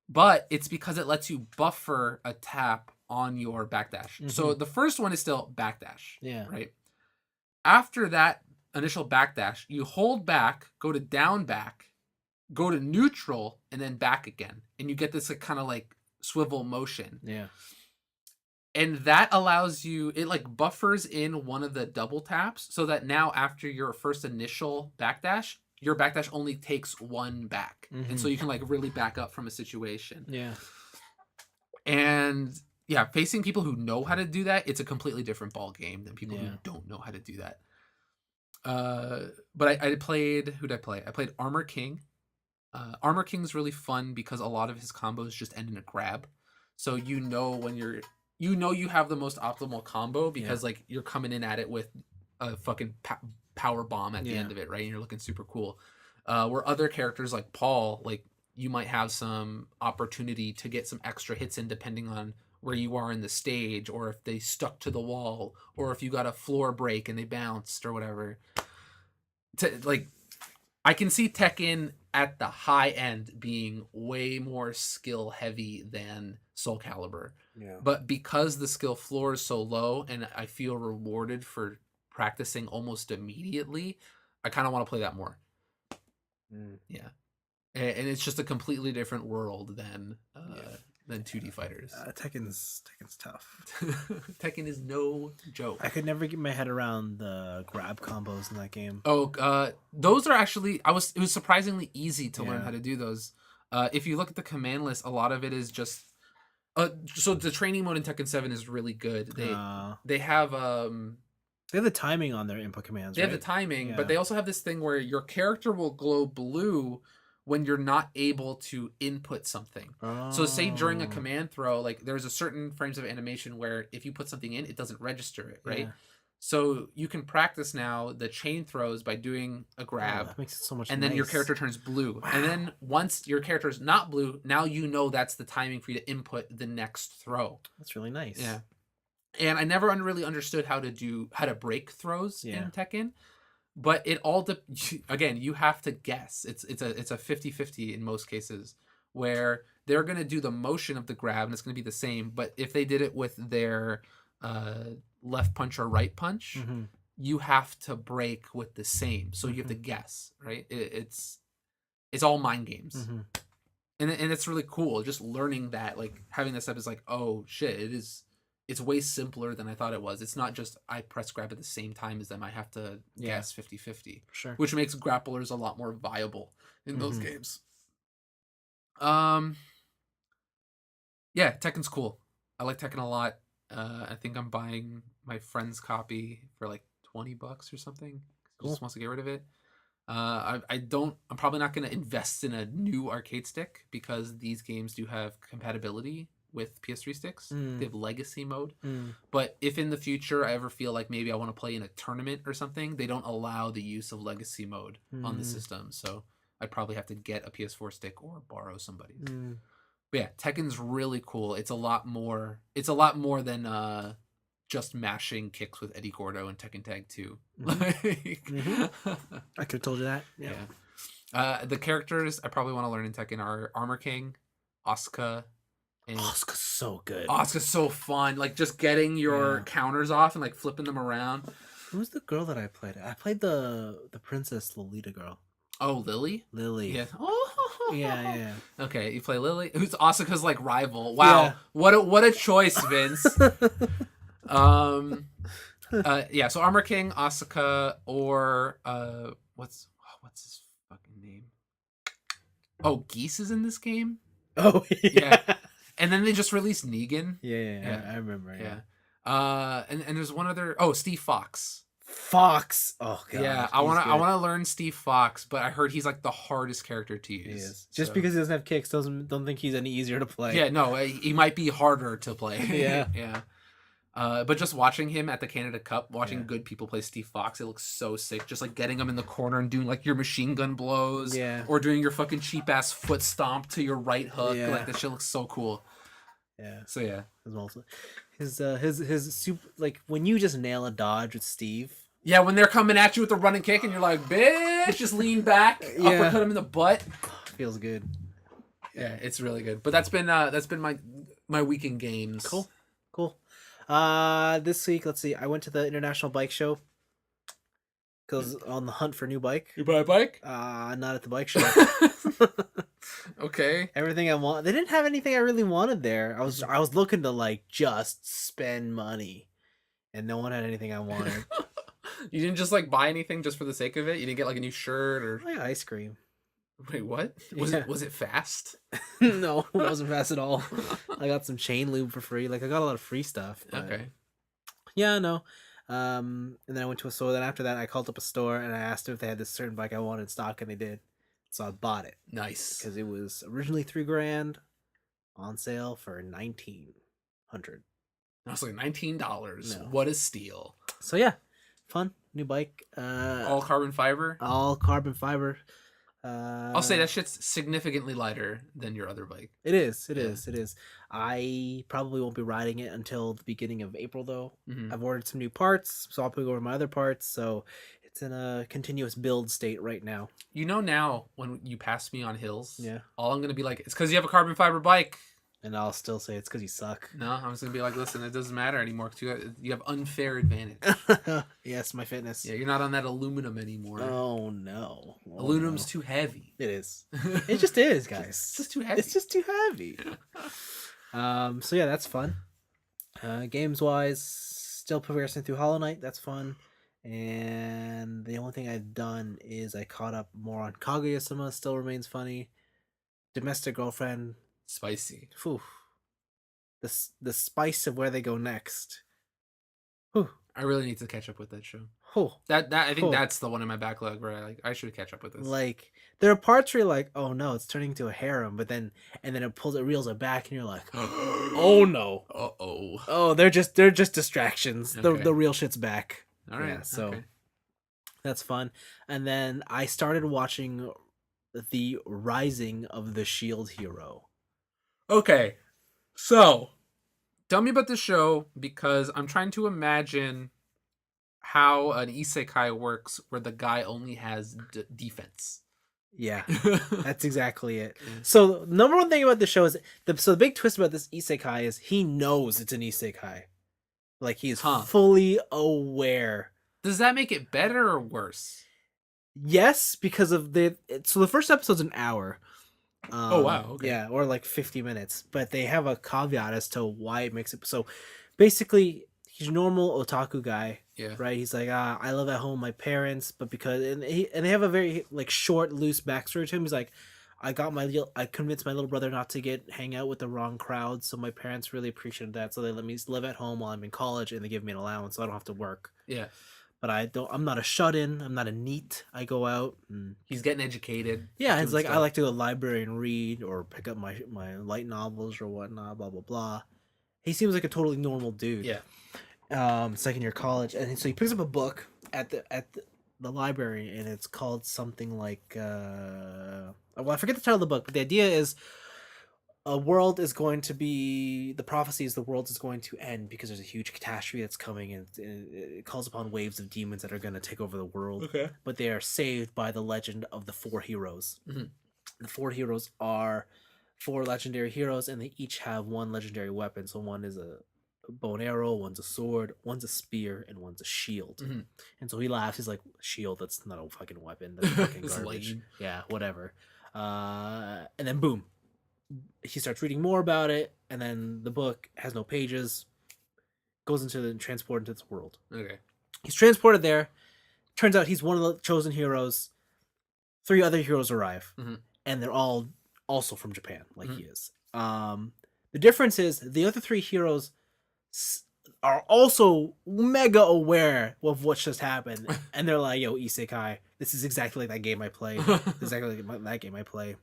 [SPEAKER 2] But it's because it lets you buffer a tap on your backdash. So the first one is still backdash.
[SPEAKER 1] Yeah.
[SPEAKER 2] Right? After that initial backdash, you hold back, go to down back, go to neutral, and then back again. And you get this like, kind of like swivel motion.
[SPEAKER 1] Yeah.
[SPEAKER 2] And that allows you, it like buffers in one of the double taps so that now after your first initial backdash, your backdash only takes one back. And so you can like really back up from a situation.
[SPEAKER 1] Yeah.
[SPEAKER 2] And yeah, facing people who know how to do that, it's a completely different ball game than people who don't know how to do that. But I played, who'd I play? I played Armor King. Armor King's really fun because a lot of his combos just end in a grab. So you know when you have the most optimal combo because like you're coming in at it with a fucking power bomb at the end of it, right? And you're looking super cool. Where other characters like Paul, like you might have some opportunity to get some extra hits in depending on where you are in the stage, or if they stuck to the wall, or if you got a floor break and they bounced or whatever. Like I can see Tekken at the high end being way more skill heavy than Soul Calibur.
[SPEAKER 1] Yeah.
[SPEAKER 2] But because the skill floor is so low and I feel rewarded for practicing almost immediately, I kind of want to play that more. Yeah. And it's just a completely different world than 2D fighters.
[SPEAKER 1] Tekken's tough.
[SPEAKER 2] Tekken is no joke.
[SPEAKER 1] I could never get my head around the grab combos in that game.
[SPEAKER 2] Oh, those are actually it was surprisingly easy to learn
[SPEAKER 1] Yeah.
[SPEAKER 2] how to do those. If you look at the command list, a lot of it is just so the training mode in Tekken 7 is really good. They have
[SPEAKER 1] they have the timing on their input commands,
[SPEAKER 2] they
[SPEAKER 1] right?
[SPEAKER 2] have the timing,
[SPEAKER 1] Yeah.
[SPEAKER 2] but they also have this thing where your character will glow blue when you're not able to input something. So say during a command throw, like there's a certain frames of animation where if you put something in, it doesn't register it, right?
[SPEAKER 1] Yeah.
[SPEAKER 2] So you can practice now the chain throws by doing a grab.
[SPEAKER 1] That makes it so much
[SPEAKER 2] and then your
[SPEAKER 1] nice.
[SPEAKER 2] character turns blue.
[SPEAKER 1] Wow.
[SPEAKER 2] And then once your character is not blue, now you know that's the timing for you to input the next throw.
[SPEAKER 1] That's really nice.
[SPEAKER 2] Yeah. And I never really understood how to break throws in Tekken. But it all again, you have to guess. It's a 50-50 in most cases where they're going to do the motion of the grab and it's going to be the same, but if they did it with their left punch or right punch, you have to break with the same. So you have to guess, right? It's all mind games. And it's really cool just learning that, like having this up is like, oh shit, it's way simpler than I thought it was. It's not just I press grab at the same time as them. I have to guess 50-50.
[SPEAKER 1] Sure.
[SPEAKER 2] Which makes grapplers a lot more viable in those games. Yeah, Tekken's cool. I like Tekken a lot. I think I'm buying my friend's copy for like $20 or something. He just wants to get rid of it. I'm probably not going to invest in a new arcade stick because these games do have compatibility with PS3 sticks. They have legacy mode. But if in the future I ever feel like maybe I want to play in a tournament or something, they don't allow the use of legacy mode on the system. So I'd probably have to get a PS4 stick or borrow somebody's. But yeah, Tekken's really cool. It's a lot more than just mashing kicks with Eddie Gordo and Tekken Tag 2.
[SPEAKER 1] I could have told you that.
[SPEAKER 2] Yeah. The characters I probably want to learn in Tekken are Armor King, Asuka.
[SPEAKER 1] Asuka's so good.
[SPEAKER 2] Asuka's so fun. Like just getting your counters off and like flipping them around.
[SPEAKER 1] Who's the girl that I played? I played the Princess Lolita girl.
[SPEAKER 2] Oh, Lily?
[SPEAKER 1] Lily.
[SPEAKER 2] Yeah.
[SPEAKER 1] Yeah.
[SPEAKER 2] Okay, you play Lily, who's Asuka's like rival. Wow. What a choice, Vince. Yeah, so Armor King, Asuka, or what's his fucking name? Oh, Geese is in this game?
[SPEAKER 1] Oh, yeah.
[SPEAKER 2] And then they just released Negan.
[SPEAKER 1] Yeah. I remember.
[SPEAKER 2] Yeah. And there's one other. Oh, Steve Fox.
[SPEAKER 1] Fox. Oh god.
[SPEAKER 2] Yeah, I wanna learn Steve Fox, but I heard he's like the hardest character to use.
[SPEAKER 1] He is. Just because he doesn't have kicks don't think he's any easier to play.
[SPEAKER 2] Yeah, no, he might be harder to play.
[SPEAKER 1] Yeah.
[SPEAKER 2] Yeah. But just watching him at the Canada Cup, watching good people play Steve Fox, it looks so sick. Just like getting him in the corner and doing like your machine gun blows, or doing your fucking cheap ass foot stomp to your right hook.
[SPEAKER 1] Yeah.
[SPEAKER 2] Like that shit looks so cool.
[SPEAKER 1] Yeah.
[SPEAKER 2] So yeah,
[SPEAKER 1] his super, like when you just nail a dodge with Steve.
[SPEAKER 2] Yeah, when they're coming at you with the running kick and you're like, bitch, just lean back, uppercut him in the butt.
[SPEAKER 1] Feels good.
[SPEAKER 2] Yeah, it's really good. But that's been my week in games.
[SPEAKER 1] Cool. This week, let's see. I went to the International Bike Show because on the hunt for a new bike.
[SPEAKER 2] You buy a bike?
[SPEAKER 1] Not at the bike show.
[SPEAKER 2] Okay.
[SPEAKER 1] Everything I want. They didn't have anything I really wanted there. I was looking to like just spend money, and no one had anything I wanted.
[SPEAKER 2] You didn't just like buy anything just for the sake of it? You didn't get like a new shirt or
[SPEAKER 1] I got ice cream.
[SPEAKER 2] Wait, what? Was it fast?
[SPEAKER 1] No, it wasn't fast at all. I got some chain lube for free. Like I got a lot of free stuff.
[SPEAKER 2] Okay.
[SPEAKER 1] Yeah, no. And then I went to a store. Then after that, I called up a store and I asked them if they had this certain bike I wanted in stock, and they did. So I bought it.
[SPEAKER 2] Nice.
[SPEAKER 1] Because it was originally $3,000, on sale for $1,900.
[SPEAKER 2] I was like $19.
[SPEAKER 1] No.
[SPEAKER 2] What a steal!
[SPEAKER 1] So yeah, fun new bike.
[SPEAKER 2] All carbon fiber.
[SPEAKER 1] All carbon fiber.
[SPEAKER 2] I'll say that shit's significantly lighter than your other bike.
[SPEAKER 1] It is. I probably won't be riding it until the beginning of April, though.
[SPEAKER 2] Mm-hmm.
[SPEAKER 1] I've ordered some new parts, so I'll put over my other parts. So it's in a continuous build state right now.
[SPEAKER 2] You know, now when you pass me on hills,
[SPEAKER 1] Yeah.
[SPEAKER 2] all I'm gonna be like, it's because you have a carbon fiber bike.
[SPEAKER 1] And I'll still say it's because you suck.
[SPEAKER 2] No, I'm just gonna be like, listen, it doesn't matter anymore because you have unfair advantage.
[SPEAKER 1] Yes, my fitness.
[SPEAKER 2] Yeah, you're not on that aluminum anymore.
[SPEAKER 1] Oh no. Oh,
[SPEAKER 2] Aluminum's
[SPEAKER 1] no.
[SPEAKER 2] too heavy.
[SPEAKER 1] It is. It just is, guys.
[SPEAKER 2] It's just too heavy.
[SPEAKER 1] It's just too heavy. So yeah, that's fun. Games wise, still progressing through Hollow Knight. That's fun. And the only thing I've done is I caught up more on Kaguya-sama. Still remains funny. Domestic Girlfriend.
[SPEAKER 2] Spicy.
[SPEAKER 1] Whew. The spice of where they go next. Whew.
[SPEAKER 2] I really need to catch up with that show.
[SPEAKER 1] Whew.
[SPEAKER 2] That I think
[SPEAKER 1] Whew.
[SPEAKER 2] that's the one in my backlog where I should catch up with this.
[SPEAKER 1] Like there are parts where you're like, oh no, it's turning into a harem, but then and then it reels it back, and you're like, oh no, oh they're just distractions.
[SPEAKER 2] Okay.
[SPEAKER 1] The real shit's back.
[SPEAKER 2] All right,
[SPEAKER 1] Yeah, so
[SPEAKER 2] okay.
[SPEAKER 1] that's fun. And then I started watching the Rising of the Shield Hero.
[SPEAKER 2] Okay, so tell me about the show because I'm trying to imagine how an isekai works where the guy only has defense.
[SPEAKER 1] Yeah, that's exactly it. So number one thing about the show is the big twist about this isekai is he knows it's an isekai. Like he is fully aware.
[SPEAKER 2] Does that make it better or worse?
[SPEAKER 1] Yes, because of the first episode's an hour.
[SPEAKER 2] Oh wow, okay.
[SPEAKER 1] Yeah, or like 50 minutes, but they have a caveat as to why it makes it so. Basically, he's a normal otaku guy.
[SPEAKER 2] Yeah.
[SPEAKER 1] Right. He's like, I live at home, with my parents, but because and they have a very like short, loose backstory to him. He's like, I convinced my little brother not to hang out with the wrong crowd, so my parents really appreciated that, so they let me live at home while I'm in college, and they give me an allowance, so I don't have to work.
[SPEAKER 2] Yeah.
[SPEAKER 1] But I'm not a shut-in. I'm not a NEET. I go out. And,
[SPEAKER 2] he's getting educated.
[SPEAKER 1] Yeah, it's like stuff. I like to go to the library and read or pick up my light novels or whatnot. Blah blah blah. He seems like a totally normal dude.
[SPEAKER 2] Yeah.
[SPEAKER 1] Second year college, and so he picks up a book at the library, and it's called something like well, I forget the title of the book, but the idea is the prophecy is the world is going to end because there's a huge catastrophe that's coming, and it calls upon waves of demons that are going to take over the world.
[SPEAKER 2] Okay.
[SPEAKER 1] But they are saved by the legend of the 4 heroes.
[SPEAKER 2] Mm-hmm.
[SPEAKER 1] The 4 heroes are 4 legendary heroes, and they each have one legendary weapon. So one is a bow and arrow, one's a sword, one's a spear, and one's a shield.
[SPEAKER 2] Mm-hmm.
[SPEAKER 1] And so he laughs. He's like, shield, that's not a fucking weapon. That's fucking garbage. Yeah, whatever. And then boom. He starts reading more about it, and then the book has no pages, goes transported into this world.
[SPEAKER 2] Okay.
[SPEAKER 1] He's transported there. Turns out he's one of the chosen heroes. 3 other heroes arrive,
[SPEAKER 2] mm-hmm.
[SPEAKER 1] and they're all also from Japan, like mm-hmm. he is. The difference is the other 3 heroes are also mega aware of what just happened, and they're like, yo, isekai, this is exactly like that game I play. Exactly like that game I play.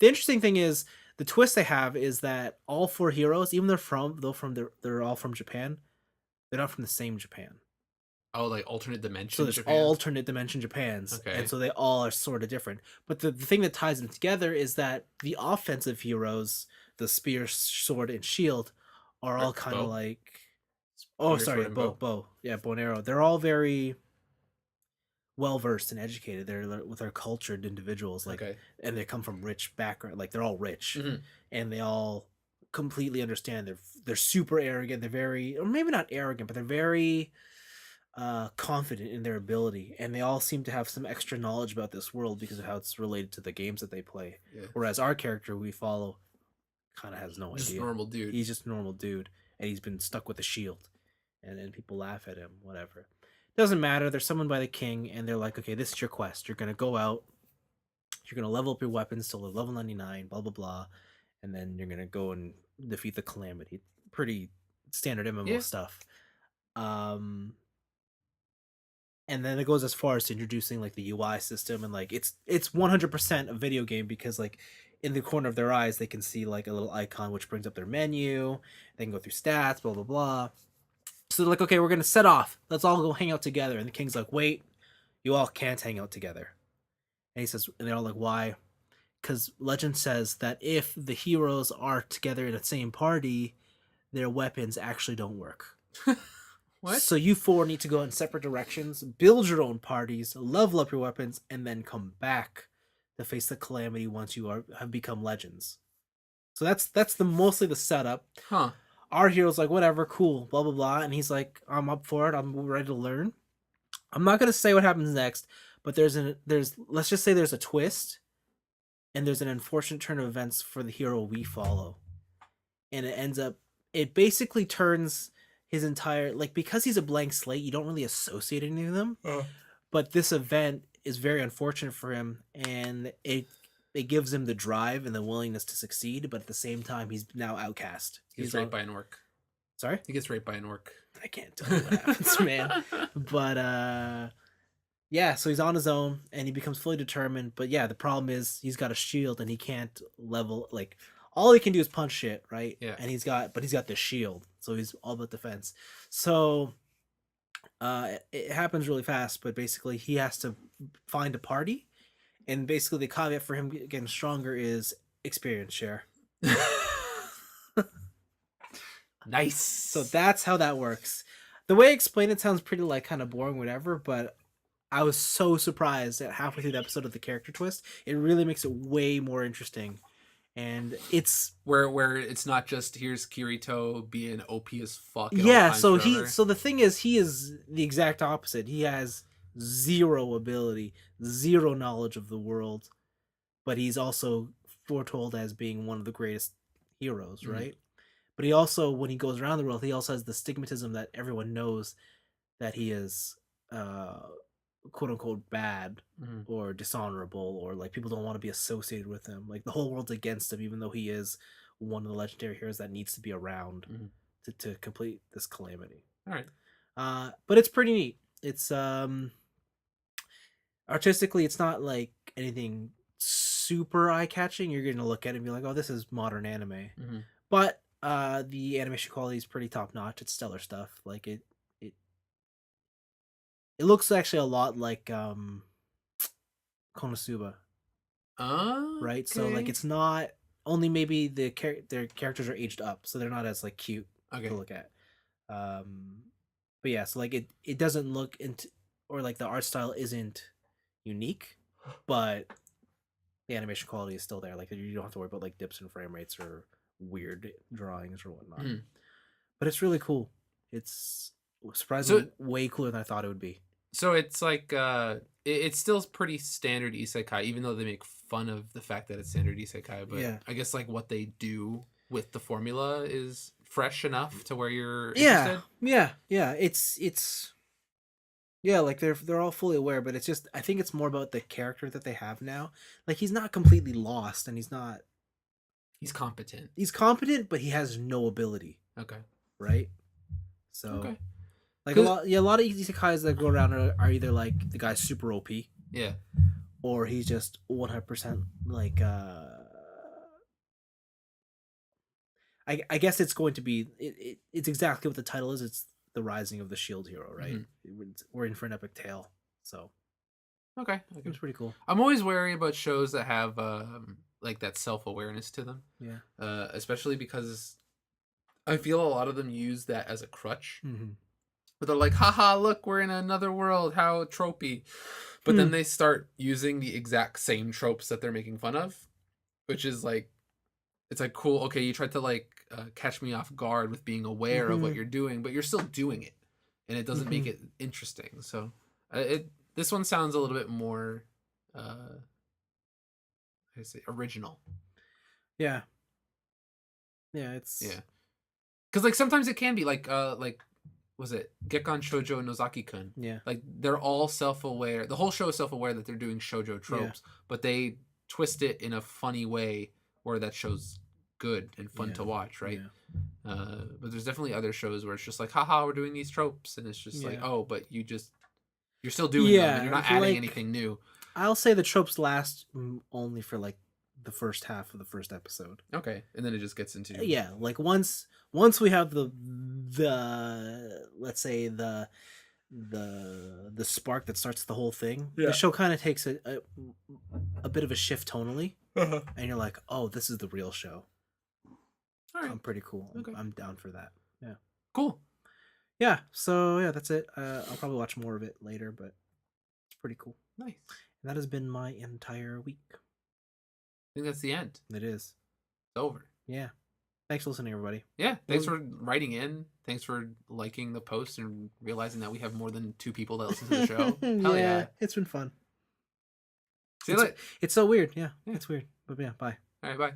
[SPEAKER 1] The interesting thing is, the twist they have is that all 4 heroes, even they're all from Japan, they're not from the same Japan.
[SPEAKER 2] Oh, like alternate dimension.
[SPEAKER 1] So there's
[SPEAKER 2] Japan?
[SPEAKER 1] Alternate dimension Japans, okay. And so they all are sort of different. But the thing that ties them together is that the offensive heroes, the spear, sword, and shield, are all kind of like, bow. Yeah, bow and arrow. They're all very well versed and educated. They're cultured individuals, like, okay. And they come from rich background. Like they're all rich, mm-hmm. and they all completely understand. They're super arrogant. They're very, or maybe not arrogant, but they're very confident in their ability, and they all seem to have some extra knowledge about this world because of how it's related to the games that they play. Yeah. Whereas our character we follow kind of has no idea.
[SPEAKER 2] Just normal dude.
[SPEAKER 1] He's just a normal dude, and he's been stuck with a shield, and people laugh at him. Whatever. Doesn't matter. They're summoned by the king, and they're like, okay, this is your quest. You're going to go out. You're going to level up your weapons till level 99, blah, blah, blah. And then you're going to go and defeat the Calamity. Pretty standard MMO stuff. And then it goes as far as to introducing like the UI system, and like it's 100% a video game because like in the corner of their eyes, they can see like a little icon which brings up their menu. They can go through stats, blah, blah, blah. So they're like, okay, we're going to set off. Let's all go hang out together. And the king's like, wait, you all can't hang out together. And he says, and they're all like, why? Because legend says that if the heroes are together in the same party, their weapons actually don't work.
[SPEAKER 2] What?
[SPEAKER 1] So you 4 need to go in separate directions, build your own parties, level up your weapons, and then come back to face the Calamity once you have become legends. So that's the mostly the setup.
[SPEAKER 2] Huh.
[SPEAKER 1] Our hero's like, whatever, cool, blah blah blah, and he's like, I'm up for it. I'm ready to learn. I'm not gonna say what happens next, but there's let's just say there's a twist, and there's an unfortunate turn of events for the hero we follow, and it basically turns his entire, like, because he's a blank slate, you don't really associate any of them. But this event is very unfortunate for him, and it gives him the drive and the willingness to succeed, but at the same time he's now outcast.
[SPEAKER 2] He gets raped by an orc.
[SPEAKER 1] Sorry?
[SPEAKER 2] He gets raped by an orc.
[SPEAKER 1] I can't tell you what happens, man. But yeah, so he's on his own and he becomes fully determined. But yeah, the problem is he's got a shield and he can't level, like, all he can do is punch shit, right?
[SPEAKER 2] Yeah.
[SPEAKER 1] And he's got this shield, so he's all about defense. So it happens really fast, but basically he has to find a party, and basically the caveat for him getting stronger is experience share.
[SPEAKER 2] Nice.
[SPEAKER 1] So that's how that works. The way I explain it sounds pretty, like, kind of boring, whatever, but I was so surprised at halfway through the episode of the character twist. It really makes it way more interesting. And it's
[SPEAKER 2] where it's not just here's Kirito being OP as fuck. At all
[SPEAKER 1] yeah,
[SPEAKER 2] times
[SPEAKER 1] so
[SPEAKER 2] forever.
[SPEAKER 1] the thing is, he is the exact opposite. He has zero ability, zero knowledge of the world, but he's also foretold as being one of the greatest heroes, right? But he also, when he goes around the world, he also has the stigmatism that everyone knows that he is quote unquote bad or dishonorable, or like people don't want to be associated with him. Like the whole world's against him, even though he is one of the legendary heroes that needs to be around to complete this calamity.
[SPEAKER 2] All right.
[SPEAKER 1] But it's pretty neat. It's artistically, it's not like anything super eye catching. You're gonna look at it and be like, oh, this is modern anime. But the animation quality is pretty top notch. It's stellar stuff. Like it looks actually a lot like Konosuba, right? So like it's not, only maybe their characters are aged up, so they're not as like cute to look at. But yeah, so like it doesn't look into, or like the art style isn't unique, but the animation quality is still there. Like you don't have to worry about like dips in frame rates or weird drawings or whatnot. But it's really cool. It's surprisingly way cooler than I thought it would be.
[SPEAKER 2] So it's like it's still pretty standard isekai, even though they make fun of the fact that it's standard isekai. But yeah, I guess like what they do with the formula is fresh enough to where you're interested.
[SPEAKER 1] Yeah. It's yeah, like they're all fully aware, but it's just, I think it's more about the character that they have now. Like he's not completely lost, and he's competent. He's competent, but he has no ability.
[SPEAKER 2] Okay.
[SPEAKER 1] Right? So like a lot of isekais that go around are either like the guy's super OP.
[SPEAKER 2] Yeah.
[SPEAKER 1] Or he's just 100% like I guess it's going to be it's exactly what the title is. It's the rising of the shield hero, right? We're in for an epic tale. So
[SPEAKER 2] okay.
[SPEAKER 1] It's pretty cool.
[SPEAKER 2] I'm always wary about shows that have like that self-awareness to them.
[SPEAKER 1] Yeah.
[SPEAKER 2] Especially because I feel a lot of them use that as a crutch. But they're like, haha, look, we're in another world, how tropey. But then they start using the exact same tropes that they're making fun of, which is like, it's like, cool, okay, you tried to like catch me off guard with being aware of what you're doing, but you're still doing it, and it doesn't make it interesting. So this one sounds a little bit more I say original.
[SPEAKER 1] Yeah, it's
[SPEAKER 2] because like sometimes it can be like was it Gekkan Shoujo Nozaki-kun?
[SPEAKER 1] Yeah,
[SPEAKER 2] like they're all self-aware. The whole show is self-aware that they're doing shoujo tropes, but they twist it in a funny way where that show's good and fun to watch, right? But there's definitely other shows where it's just like, haha, we're doing these tropes, and it's just like, oh, but you're still doing them, and you're not adding anything new.
[SPEAKER 1] I'll say the tropes last only for like the first half of the first episode.
[SPEAKER 2] Okay, and then it just gets into
[SPEAKER 1] like once we have the let's say the spark that starts the whole thing. The show kind of takes a bit of a shift tonally, and you're like, oh, this is the real show. All right, I'm pretty cool. Okay. I'm down for that. Yeah,
[SPEAKER 2] cool.
[SPEAKER 1] Yeah, so yeah, that's it. I'll probably watch more of it later, but it's pretty cool.
[SPEAKER 2] Nice.
[SPEAKER 1] And that has been my entire week.
[SPEAKER 2] I think that's the end.
[SPEAKER 1] It is.
[SPEAKER 2] It's over.
[SPEAKER 1] Yeah. Thanks for listening, everybody.
[SPEAKER 2] Yeah, thanks for writing in. Thanks for liking the post and realizing that we have more than 2 people that listen to the show. Hell yeah.
[SPEAKER 1] It's been fun.
[SPEAKER 2] See you later.
[SPEAKER 1] It's so weird. Yeah,
[SPEAKER 2] Yeah.
[SPEAKER 1] it's weird. But yeah, bye.
[SPEAKER 2] All right, bye.